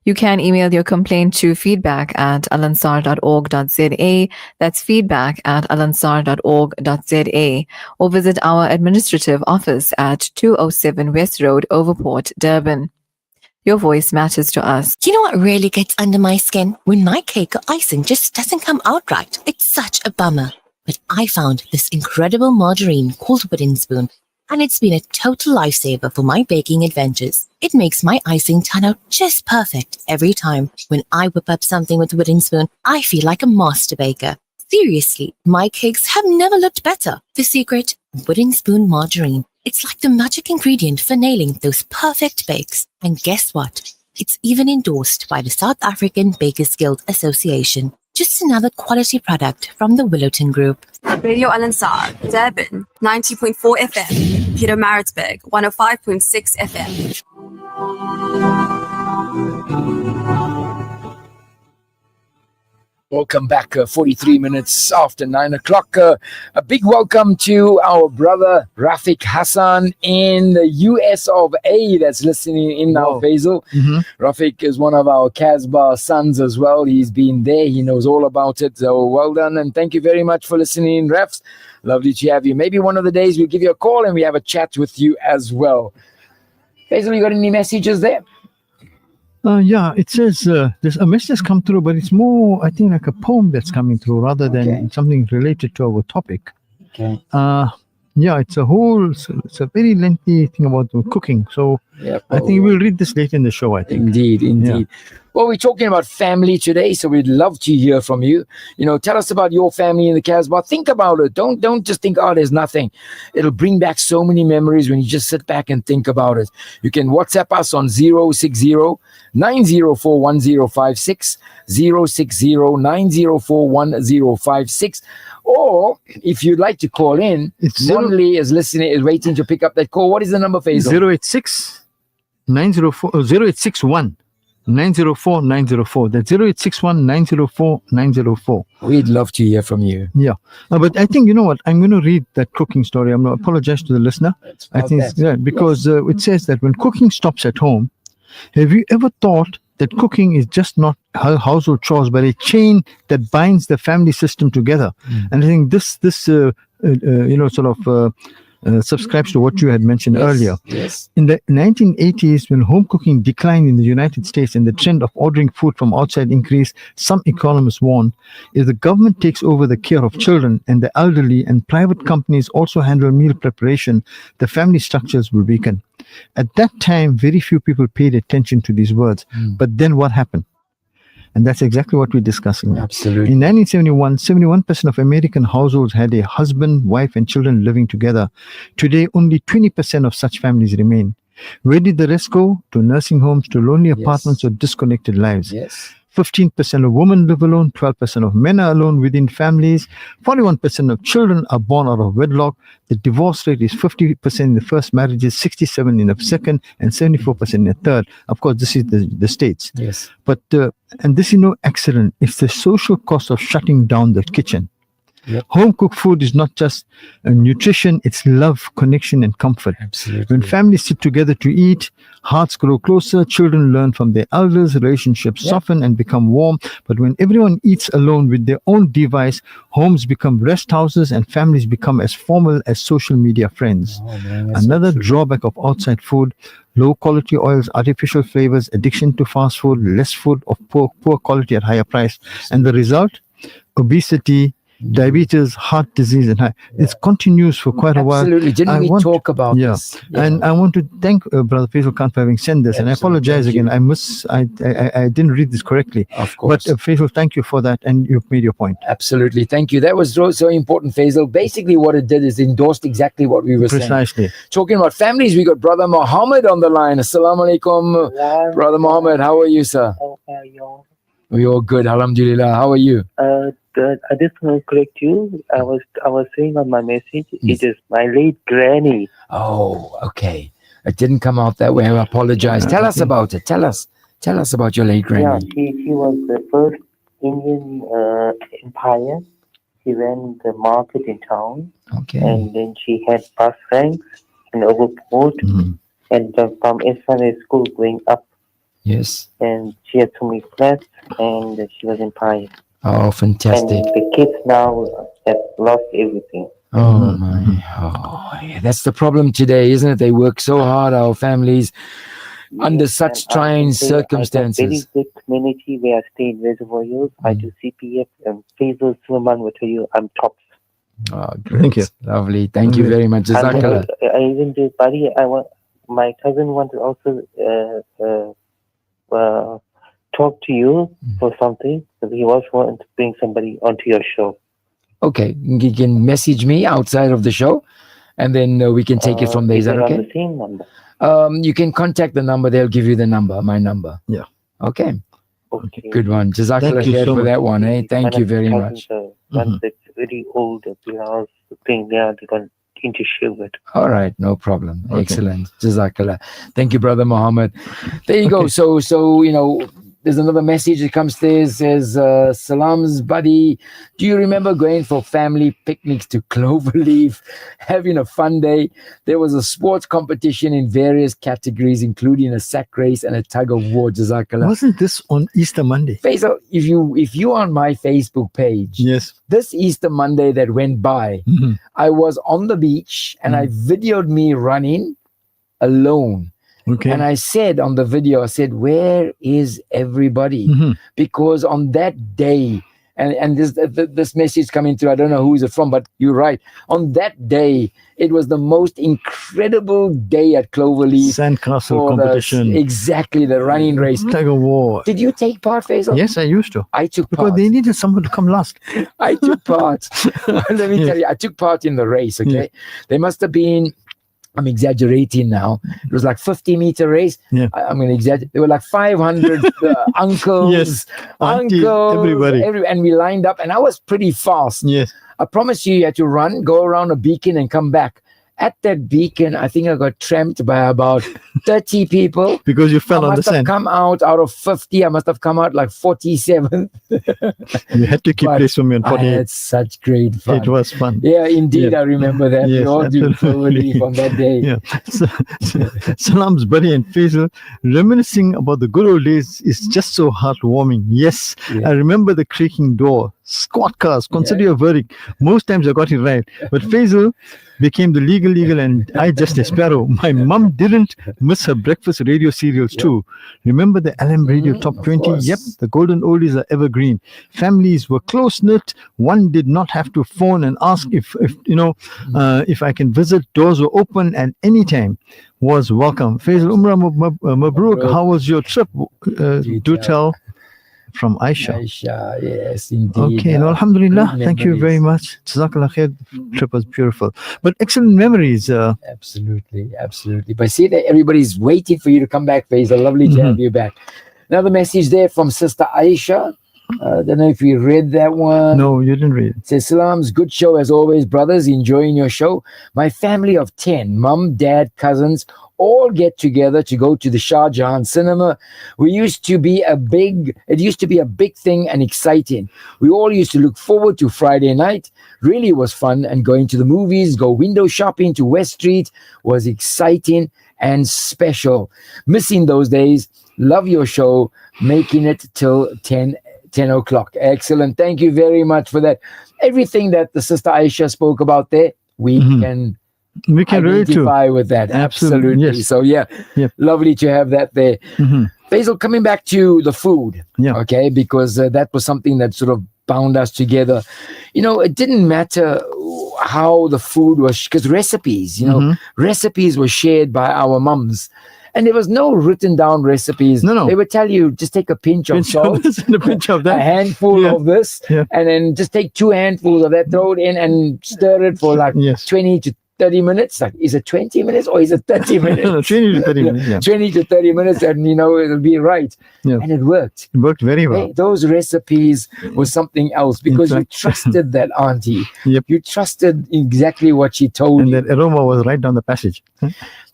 You can email your complaint to feedback@alansar.org.za, that's feedback@alansar.org.za, or visit our administrative office at 207 West Road, Overport, Durban. Your voice matters to us. You know what really gets under my skin? When my cake or icing just doesn't come out right. It's such a bummer. But I found this incredible margarine called Wooden Spoon, and it's been a total lifesaver for my baking adventures. It makes my icing turn out just perfect every time. When I whip up something with Wooden Spoon, I feel like a master baker. Seriously, my cakes have never looked better. The secret? Wooden Spoon margarine. It's like the magic ingredient for nailing those perfect bakes. And guess what? It's even endorsed by the South African Bakers Guild Association. Just another quality product from the Willowton Group. Radio Al Ansar, Durban, 90.4 FM. Peter Maritzburg, 105.6 FM. Welcome back, 43 minutes after 9 o'clock. A big welcome to our brother Rafiq Hassan in the US of A that's listening in now, Faisal. Rafiq is one of our Casbah sons as well. He's been there. He knows all about it. So well done. And thank you very much for listening in, Rafs. Lovely to have you. Maybe one of the days we'll give you a call and we have a chat with you as well. Faisal, you got any messages there? Yeah, it says there's a message that's come through, but it's more, I think, like a poem that's coming through rather than something related to our topic. Okay. Yeah, it's a very lengthy thing about cooking. So I think we'll read this later in the show, I think. Indeed. Yeah. Well, we're talking about family today, so we'd love to hear from you. You know, tell us about your family in the Casbah. Think about it. Don't just think, oh, there's nothing. It'll bring back so many memories when you just sit back and think about it. You can WhatsApp us on 060-904-1056, 060-904-1056. Or if you'd like to call in, Monley is waiting to pick up that call. What is the number, Faisal? 081 904 That's 0861 904 904. We'd love to hear from you. Yeah. But I think, you know what? I'm going to read that cooking story. I'm going to apologize to the listener. I think because it says that when cooking stops at home, have you ever thought that cooking is just not household chores, but a chain that binds the family system together? And I think this subscribes to what you had mentioned earlier. Yes. In the 1980s, when home cooking declined in the United States and the trend of ordering food from outside increased, some economists warn, if the government takes over the care of children and the elderly and private companies also handle meal preparation, the family structures will weaken. At that time, very few people paid attention to these words. But then what happened? And that's exactly what we're discussing now. Absolutely. In 1971, 71% of American households had a husband, wife, and children living together. Today, only 20% of such families remain. Where did the rest go? To nursing homes, to lonely apartments, or disconnected lives. 15% of women live alone, 12% of men are alone within families, 41% of children are born out of wedlock. The divorce rate is 50% in the first marriages, 67% in the second, and 74% in the third. Of course, this is the States. Yes. But, and this is no accident. It's the social cost of shutting down the kitchen. Home cooked food is not just nutrition, it's love, connection, and comfort. Absolutely. When families sit together to eat, hearts grow closer, children learn from their elders, relationships soften and become warm. But when everyone eats alone with their own device, homes become rest houses and families become as formal as social media friends. Another drawback of outside food: low quality oils, artificial flavors, addiction to fast food, less food of poor quality at higher price. And the result? Obesity, diabetes, heart disease, and it continues for quite a while. Absolutely. Didn't we talk about this? And I want to thank Brother Faizal Khan for having sent this. And I apologize again. I didn't read this correctly. Of course. But Faizal, thank you for that. And you've made your point. Absolutely. Thank you. That was so important, Faizal. Basically, what it did is endorsed exactly what we were saying. Precisely. Talking about families, we got Brother Muhammad on the line. Assalamu alaikum. Brother Muhammad, how are you, sir? We're all good. Alhamdulillah. How are you? Good. I just want to correct you. I was saying on my message, it is my late granny. Oh, okay. It didn't come out that way. I apologize. Tell us about it. Tell us about your late granny. Yeah, she was the first Indian empire. She ran the market in town. Okay. And then she had bus ranks in Overport. And from Islam school going up. Yes. And she had so many flats and she was empire. Oh, fantastic. And the kids now have lost everything. Oh, my. Oh, yeah. That's the problem today, isn't it? They work so hard, our families, under such trying circumstances. I have a very good community where I stay in Reservoir Hills. I do CPF and Faisal Suleiman will tell you I'm top. Oh, great. Thank you. Lovely. Thank you very much. Jazakallah. I even do, buddy, my cousin wants to also talk to you for something. He was wanting to bring somebody onto your show. Okay, you can message me outside of the show, and then we can take it from there. Is that okay? On the same number. You can contact the number. They'll give you the number, my number. Yeah. Okay. Okay. Good one. Jazakallah khair for that one. Thank you very much. One that's very old house thing there, they got into Sherwood. All right, no problem. Okay. Excellent. Jazakallah. Thank you, Brother Muhammad. There you go. So there's another message that comes there. Says, Salam's buddy, do you remember going for family picnics to Cloverleaf, having a fun day? There was a sports competition in various categories, including a sack race and a tug of war. Jazakallah. Wasn't this on Easter Monday? Faisal, if you on my Facebook page, yes, this Easter Monday that went by, I was on the beach and I videoed me running alone. Okay. And I said on the video, I said, where is everybody? Because on that day, and this message coming through, I don't know who is it from, but you're right. On that day, it was the most incredible day at Cloverleaf. Sandcastle competition. Exactly, the running race. Tug of war. Did you take part, Faisal? Yes, I used to. I took part. Because they needed someone to come last. I took part. Let me tell you, I took part in the race, okay? Yeah. There must have been, I'm exaggerating now. It was like 50-meter race. Yeah. I'm going to exaggerate. There were like 500 uncles, yes, auntie, everybody. And we lined up and I was pretty fast. Yes. I promise you had to run, go around a beacon and come back. At that beacon, I think I got tramped by about 30 people. Because you fell on the sand. I must have come out of 50. I must have come out like 47. You had to keep place for me on 48. I had such great fun. It was fun. Yeah, indeed. Yeah. I remember that. Yes, we all did Cloverleaf on that day. Yeah. Salam's buddy and Faisal, reminiscing about the good old days is just so heartwarming. Yes, I remember the creaking door. Squad cars, consider your verdict. Most times I got it right. But Faisal became the legal and I just a sparrow. My mum didn't miss her breakfast radio serials too. Remember the LM Radio Top 20? Yep, the golden oldies are evergreen. Families were close-knit. One did not have to phone and ask if I can visit. Doors were open at any time. Was welcome. Faisal Umrah Mabruk, how was your trip? Do tell. From Aisha. Aisha, yes, indeed. Okay, no, alhamdulillah. Thank you very much. Jazakallah khair. The trip was beautiful. But excellent memories. Absolutely. But see that everybody's waiting for you to come back, Faisal. Lovely to have you back. Another message there from Sister Aisha. I don't know if you read that one. No, you didn't read. It says, Salam's good show as always, brothers. Enjoying your show. My family of 10, mum, dad, cousins, all get together to go to the Shah Jahan cinema. It used to be a big thing and exciting. We all used to look forward to Friday night. Really was fun, and going to the movies, go window shopping to West Street was exciting and special. Missing those days. Love your show. Making it till 10 o'clock. Excellent. Thank you very much for that. Everything that the Sister Aisha spoke about there, we can identify with that. Absolutely. Yes. So lovely to have that there. Faisal, coming back to the food, okay, because that was something that sort of bound us together. It didn't matter how the food was, because recipes, recipes were shared by our mums. And there was no written down recipes. No. They would tell you, just take a pinch of salt, and a pinch of that, a handful of this, and then just take 2 handfuls of that, throw it in and stir it for like 20 to 30 minutes. Like, is it 20 minutes or is it 30 minutes? No, 20 to 30 minutes. Yeah. 20 to 30 minutes, and it'll be right. Yeah. And it worked. It worked very well. Hey, those recipes was something else, because you trusted that auntie. Yep. You trusted exactly what she told you. And that aroma was right down the passage.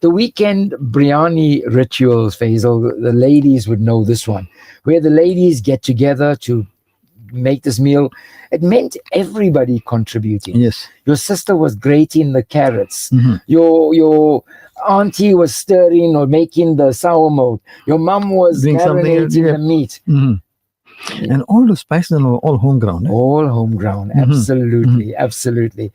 The weekend biryani rituals, Faisal, the ladies would know this one, where the ladies get together to make this meal. It meant everybody contributing. Yes. Your sister was grating the carrots. Mm-hmm. Your auntie was stirring or making the sour milk. Your mum was marinating the meat. Mm-hmm. And all the spices are all homegrown. All homegrown. Absolutely. Absolutely.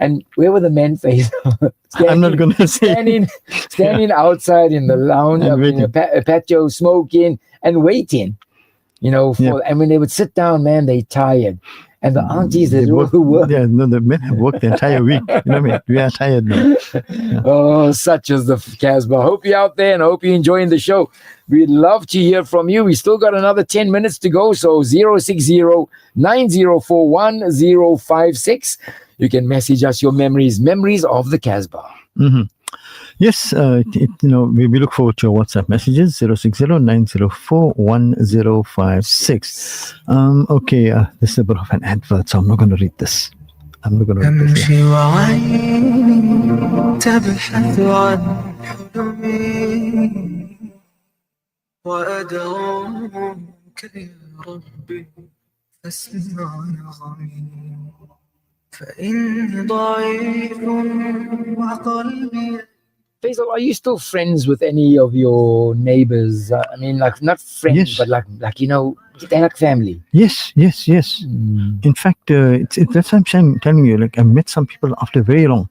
And where were the men, Faisal? I'm not going to say. Standing outside in the lounge, in a patio, smoking and waiting. And when they would sit down, man, they tired. And the aunties, they all work. Yeah, no, the men have worked the entire week. We are tired now. Yeah. Oh, such is the Casbah. Hope you're out there and hope you're enjoying the show. We'd love to hear from you. We still got another 10 minutes to go. So 060-9041-056. You can message us your memories of the Casbah. Mm-hmm. Yes, we look forward to your WhatsApp messages, 060-904-1056. Okay, this is a bit of an advert, so I'm not going to read this. أمشي وعيني تبحث عن حلمي وأدعوك يا ربي فاسمع نغمي فإني ضعيف وقلبي. Faisal, are you still friends with any of your neighbors? I mean, like, not friends, but like they're like family. Yes. In fact, that's what I'm telling you. Like, I met some people after very long,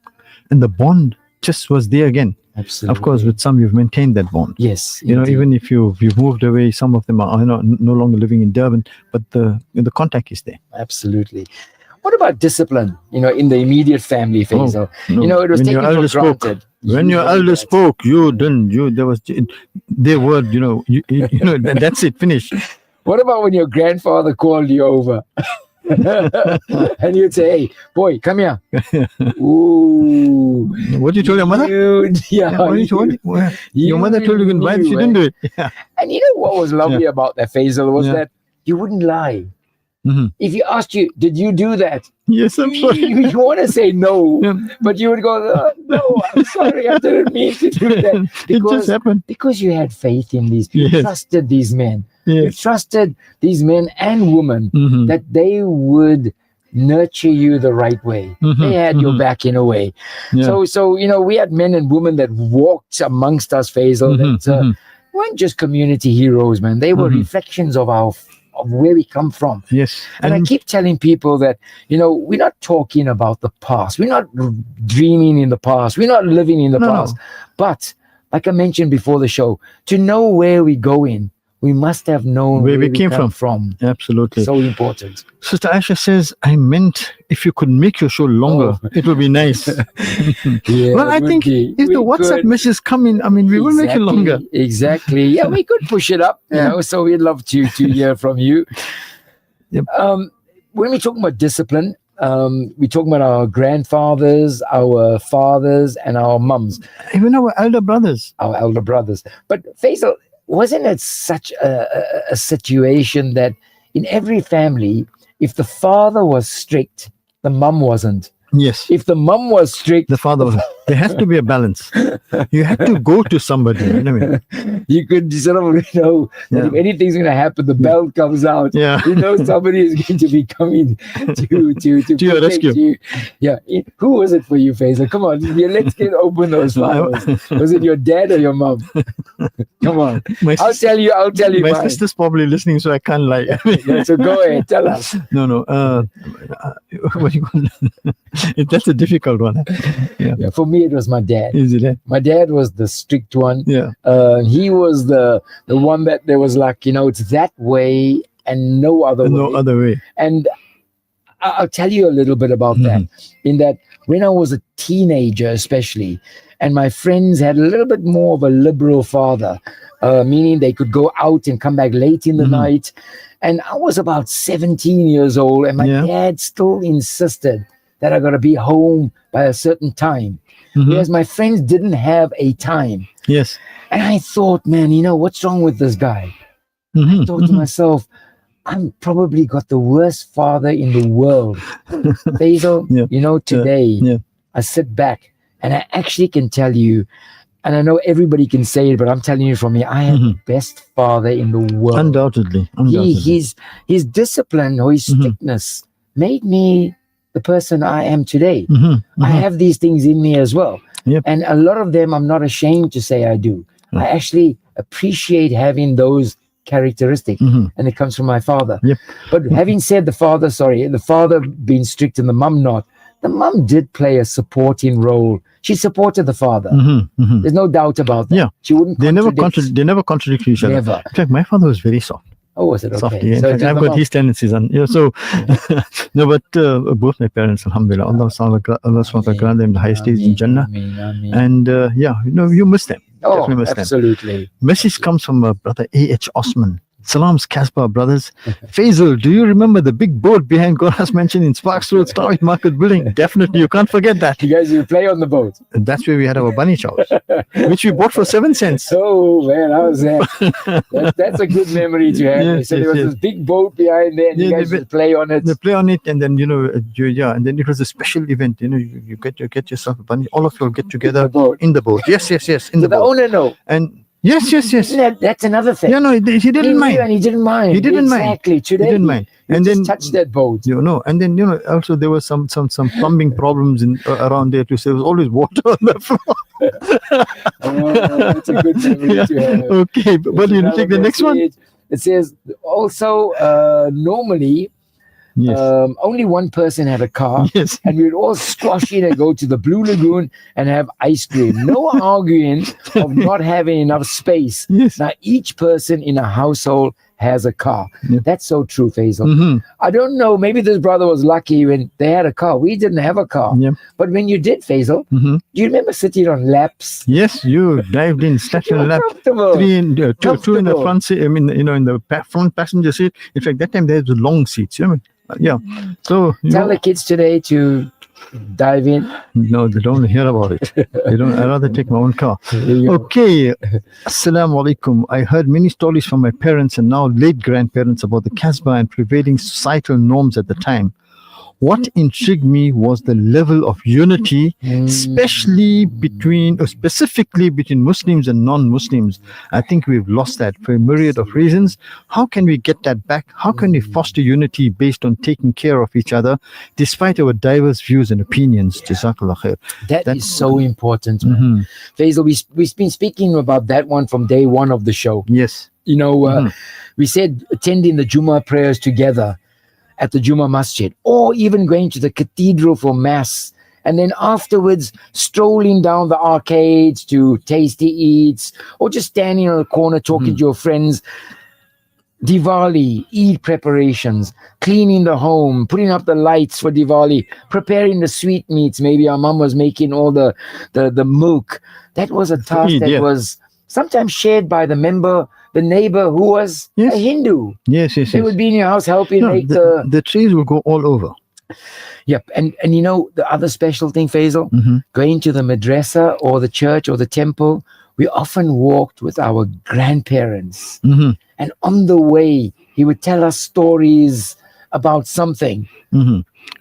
and the bond just was there again. Absolutely. Of course, with some you've maintained that bond. Yes. Even if you've moved away, some of them are no longer living in Durban, but the contact is there. Absolutely. What about discipline? In the immediate family, Faisal. No. It was When taken for granted. When your elder spoke, there was their word. That's it. Finished. What about when your grandfather called you over? And you'd say, "Hey, boy, come here." Ooh. What you told your mother? Your mother told you goodbye, she didn't do it. Yeah. And what was lovely about that, Faisal, was that you wouldn't lie. Mm-hmm. If you asked you, did you do that? Yes, I'm sorry. You want to say no, but you would go, no, I'm sorry, I didn't mean to do that. It just happened. Because you had faith in these people. You trusted these men. Yes. You trusted these men and women that they would nurture you the right way. They had your back in a way. Yeah. So we had men and women that walked amongst us, Faisal, that weren't just community heroes, man. They were reflections of where we come from. Yes. And I keep telling people that, we're not talking about the past. We're not dreaming in the past. We're not living in the past. But like I mentioned before the show, to know where we're going, we must have known where we came from. Absolutely. So important. Sister Aisha says, I meant if you could make your show longer, it would be nice. Well, I think if the WhatsApp messages come in, we will make it longer. Exactly. Yeah, we could push it up. So we'd love to hear from you. Yep. When we talk about discipline, we talk about our grandfathers, our fathers, and our mums. Even our elder brothers. But Faisal, wasn't it such a situation that in every family, if the father was strict, the mum wasn't? Yes. If the mum was strict, the father wasn't. There has to be a balance. You have to go to somebody. You could sort of that if anything's going to happen, the bell comes out. Yeah. Somebody is going to be coming to your rescue. You. Yeah. Who was it for you, Faisal? Come on, let's open those flowers. Was it your dad or your mum? Come on. I'll tell you. My mine. sister's probably listening, so I can't lie. So go ahead, tell us. No. What do you call it? That's a difficult one. Yeah, for me, it was my dad. Is it? My dad was the strict one. Yeah. He was the one that there was like, it's that way and no other No way. other way. And I'll tell you a little bit about that. In that, when I was a teenager, especially, and my friends had a little bit more of a liberal father, meaning they could go out and come back late in the night. And I was about 17 years old, and my dad still insisted that I got to be home by a certain time, whereas my friends didn't have a time. Yes. And I thought, man, what's wrong with this guy? I thought to myself, I'm probably got the worst father in the world. Faisal, today I sit back and I actually can tell you, and I know everybody can say it, but I'm telling you from me, I am the best father in the world. Undoubtedly. His discipline or his strictness made me the person I am today. I have these things in me as well. And a lot of them I'm not ashamed to say I do. I actually appreciate having those characteristics, and it comes from my father. But having said the father being strict and the mum not, the mum did play a supporting role. She supported the father. There's no doubt about that. She wouldn't They never contradict each other. Never. In fact, my father was very soft. Oh, was it okay? Soft, yeah. In So fact, it is I've the got mum. his tendencies, and so no, but both my parents, alhamdulillah, Allah SWT grant them the highest stage in Jannah, and you miss them. Oh, Definitely miss them. absolutely. Message comes from brother A.H. Osman. Salams, Casbah brothers. Faisal, do you remember the big boat behind Gora's mansion in Sparks Road, Starwich Market Building? Definitely, you can't forget that. You guys, you play on the boat. And that's where we had our bunny chows, which we bought for 7 cents. Oh man, how was that? That's a good memory to have. Yes, So there was yes, this big boat behind there, and you guys would play on it. They play on it, and then and then it was a special event. You get yourself a bunny. All of you will get together in the boat. Yes, in the The boat. owner know. And yes. That's another thing. Yeah, no, he didn't He mind. knew and he didn't mind. He didn't mind. Exactly. Today, He didn't mind. you And just then touch that boat. and then also there was some plumbing problems around there too. So there was always water on the floor. Oh, that's a good memory to have. Okay, but you take the next one. It says also normally only one person had a car, and we would all squash in and go to the Blue Lagoon and have ice cream. No arguing of not having enough space. Now each person in a household has a car. That's so true, Faisal. I don't know, maybe this brother was lucky when they had a car. We didn't have a car. But when you did, Faisal, do you remember sitting on laps? Yes, you dived in, sat in the lap. Comfortable. Two in the front seat. I mean, in the front passenger seat. In fact, that time there's the long seats. So Tell the kids today to dive in. No, they don't hear about it. They don't. I'd rather take my own car. Okay. Assalamu alaikum. I heard many stories from my parents and now late grandparents about the Casbah and prevailing societal norms at the time. What intrigued me was the level of unity, specifically between Muslims and non-Muslims. I think we've lost that for a myriad of reasons. How can we get that back? How can we foster unity based on taking care of each other, despite our diverse views and opinions? Jazakallah khair. That is so important, man. Faisal, we've been speaking about that one from day one of the show. Yes. We said attending the Jummah prayers together at the Jummah Masjid, or even going to the cathedral for mass, and then afterwards strolling down the arcades to tasty eats, or just standing on a corner talking to your friends. Diwali, Eid preparations, cleaning the home, putting up the lights for Diwali, preparing the sweetmeats. Maybe our mom was making all the milk. That was a task that was sometimes shared by the neighbor who was a Hindu. Yes. They would be in your house helping make the trees will go all over. Yep. And the other special thing, Faisal, going to the madrasa or the church or the temple, we often walked with our grandparents. And on the way, he would tell us stories about something.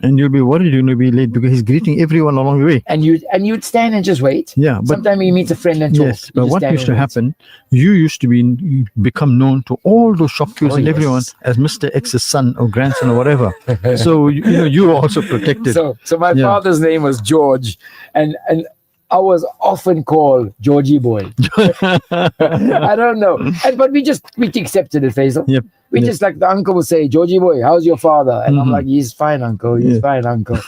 And you'll be worried you're going to be late because he's greeting everyone along the way. And you'd stand and just wait. Yeah. But sometimes he meets a friend and talk. Yes, but what used to happen, you used to become known to all those shop queues and everyone as Mr. X's son or grandson or whatever. So you were also protected. So my father's name was George, and I was often called Georgie boy. I don't know. But we accepted it, Faisal. Yep. We just, like the uncle would say, Georgie boy, how's your father? And I'm like, he's fine, uncle. He's fine, uncle.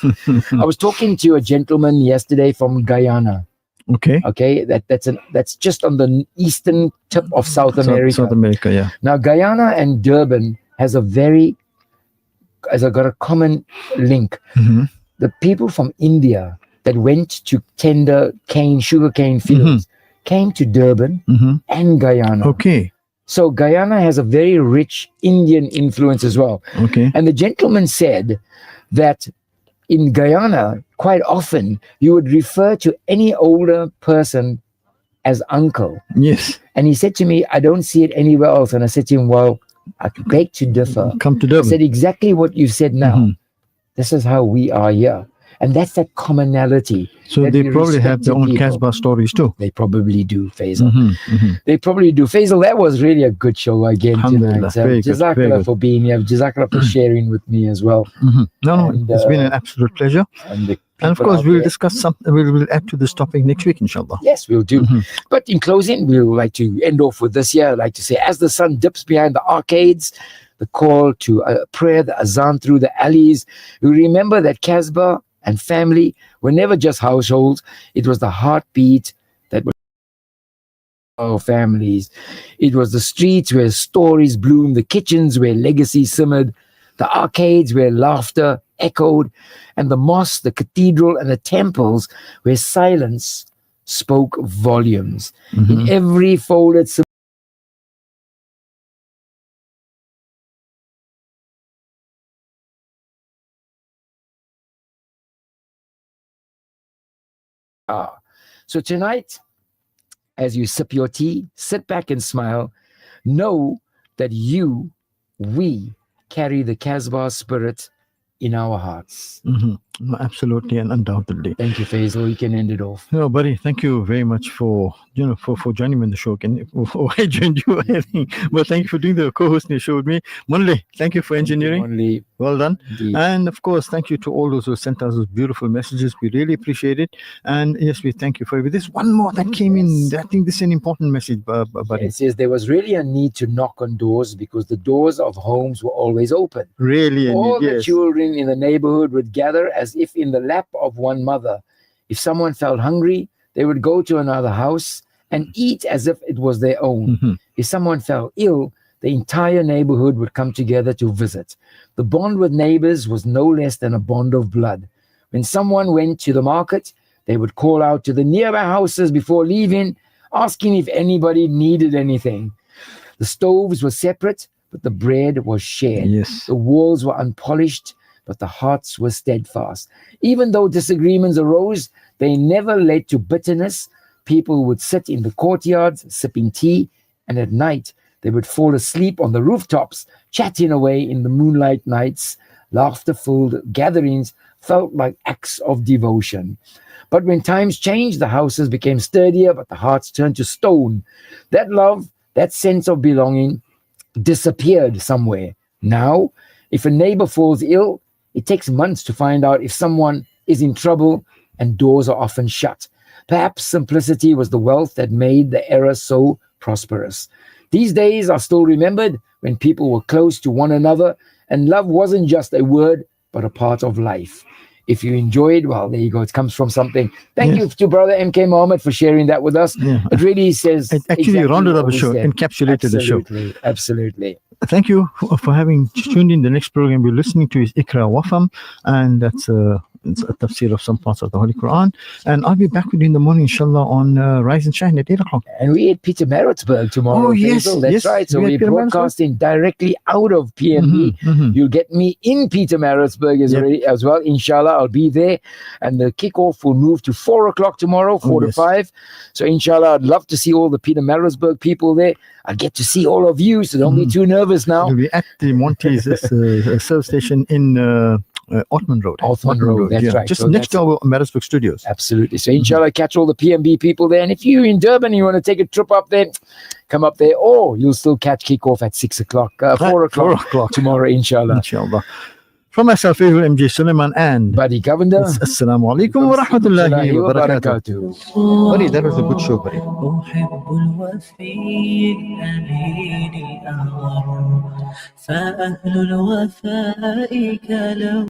I was talking to a gentleman yesterday from Guyana. Okay. That's just on the eastern tip of South America. South America, yeah. Now, Guyana and Durban has got a common link. The people from India that went to tender sugarcane fields came to Durban and Guyana. Okay. So Guyana has a very rich Indian influence as well. Okay. And the gentleman said that in Guyana, quite often you would refer to any older person as uncle. Yes. And he said to me, I don't see it anywhere else. And I said to him, well, I beg to differ. Come to Durban. I said exactly what you said now. This is how we are here. And that's that commonality. So that they we probably have respect their in own people. Casbah stories too. They probably do, Faizal. They probably do. Faizal, that was really a good show again Alhamdulillah, tonight. very good, very Jazakallah good. for being here. Jazakallah for sharing with me as well. No, And, it's been an absolute pleasure. And, the And of people course, out we'll there- discuss something. We'll add to this topic next week, inshallah. Yes, we'll do. But in closing, we would like to end off with this here. I'd like to say, as the sun dips behind the arcades, the call to prayer, the azan through the alleys, we remember that Casbah and family were never just households. It was the heartbeat that was our families. It was the streets where stories bloomed, the kitchens where legacy simmered, the arcades where laughter echoed, and the mosque, the cathedral, and the temples where silence spoke volumes. In every folded So tonight, as you sip your tea, sit back and smile. Know that we carry the Casbah spirit in our hearts. No, absolutely and undoubtedly. Thank you, Faizal. You can end it off. No, buddy, thank you very much for joining me on the show. I joined you, I think. But thank you for doing the co-hosting the show with me. Monli, thank you for engineering. Monli. Well done. Indeed. And of course, thank you to all those who sent us those beautiful messages. We really appreciate it. And yes, we thank you for it. There's one more that came in. I think this is an important message, buddy. It says there was really a need to knock on doors because the doors of homes were always open. Really, All the yes. children in the neighborhood would gather as if in the lap of one mother. If someone felt hungry, they would go to another house and eat as if it was their own. If someone fell ill, the entire neighborhood would come together to visit. The bond with neighbors was no less than a bond of blood. When someone went to the market, they would call out to the nearby houses before leaving, asking if anybody needed anything. The stoves were separate, but the bread was shared. Yes. The walls were unpolished, but the hearts were steadfast. Even though disagreements arose, they never led to bitterness. People would sit in the courtyards, sipping tea, and at night, they would fall asleep on the rooftops, chatting away in the moonlight nights. Laughter-filled gatherings felt like acts of devotion. But when times changed, the houses became sturdier, but the hearts turned to stone. That love, that sense of belonging, disappeared somewhere. Now, if a neighbor falls ill, it takes months to find out if someone is in trouble, and doors are often shut. Perhaps simplicity was the wealth that made the era so prosperous. These days are still remembered when people were close to one another, and love wasn't just a word, but a part of life. If you enjoyed, well, there you go. It comes from something. Thank you to Brother MK Mohammed for sharing that with us. It really says... It actually rounded up the show, encapsulated the show. Absolutely. Thank you for having tuned in. The next program we're listening to is Ikra Wafam, and that's it's a tafsir of some parts of the Holy Quran. And I'll be back with you in the morning, inshallah, on Rise and Shine at 8 o'clock. And we at Peter Maritzburg tomorrow. Oh, yes, Faisal. That's yes, right. So we we're at Peter broadcasting directly out of PMB. You'll get me in Peter Maritzburg as well. Inshallah, I'll be there. And the kickoff will move to 4 o'clock tomorrow, 4 to 5. So inshallah, I'd love to see all the Peter Maritzburg people there. I get to see all of you, so don't be too nervous now. We'll be at the Monty's service station in Ottoman Road. Ottoman Road, that's right. Just So next that's to our Maritzburg studios. Absolutely. So inshallah, catch all the PMB people there. And if you're in Durban and you want to take a trip up there, come up there. Or you'll still catch kickoff at 6 o'clock, 4 o'clock tomorrow, inshallah. Inshallah. From myself, MJ Suleiman and Buddy Governor. Assalamu alaikum wa rahmatullahi wa barakatuh. Buddy, that was a good show, buddy. أحب الوفي الأمين الأغر فأهل الوفاء كلو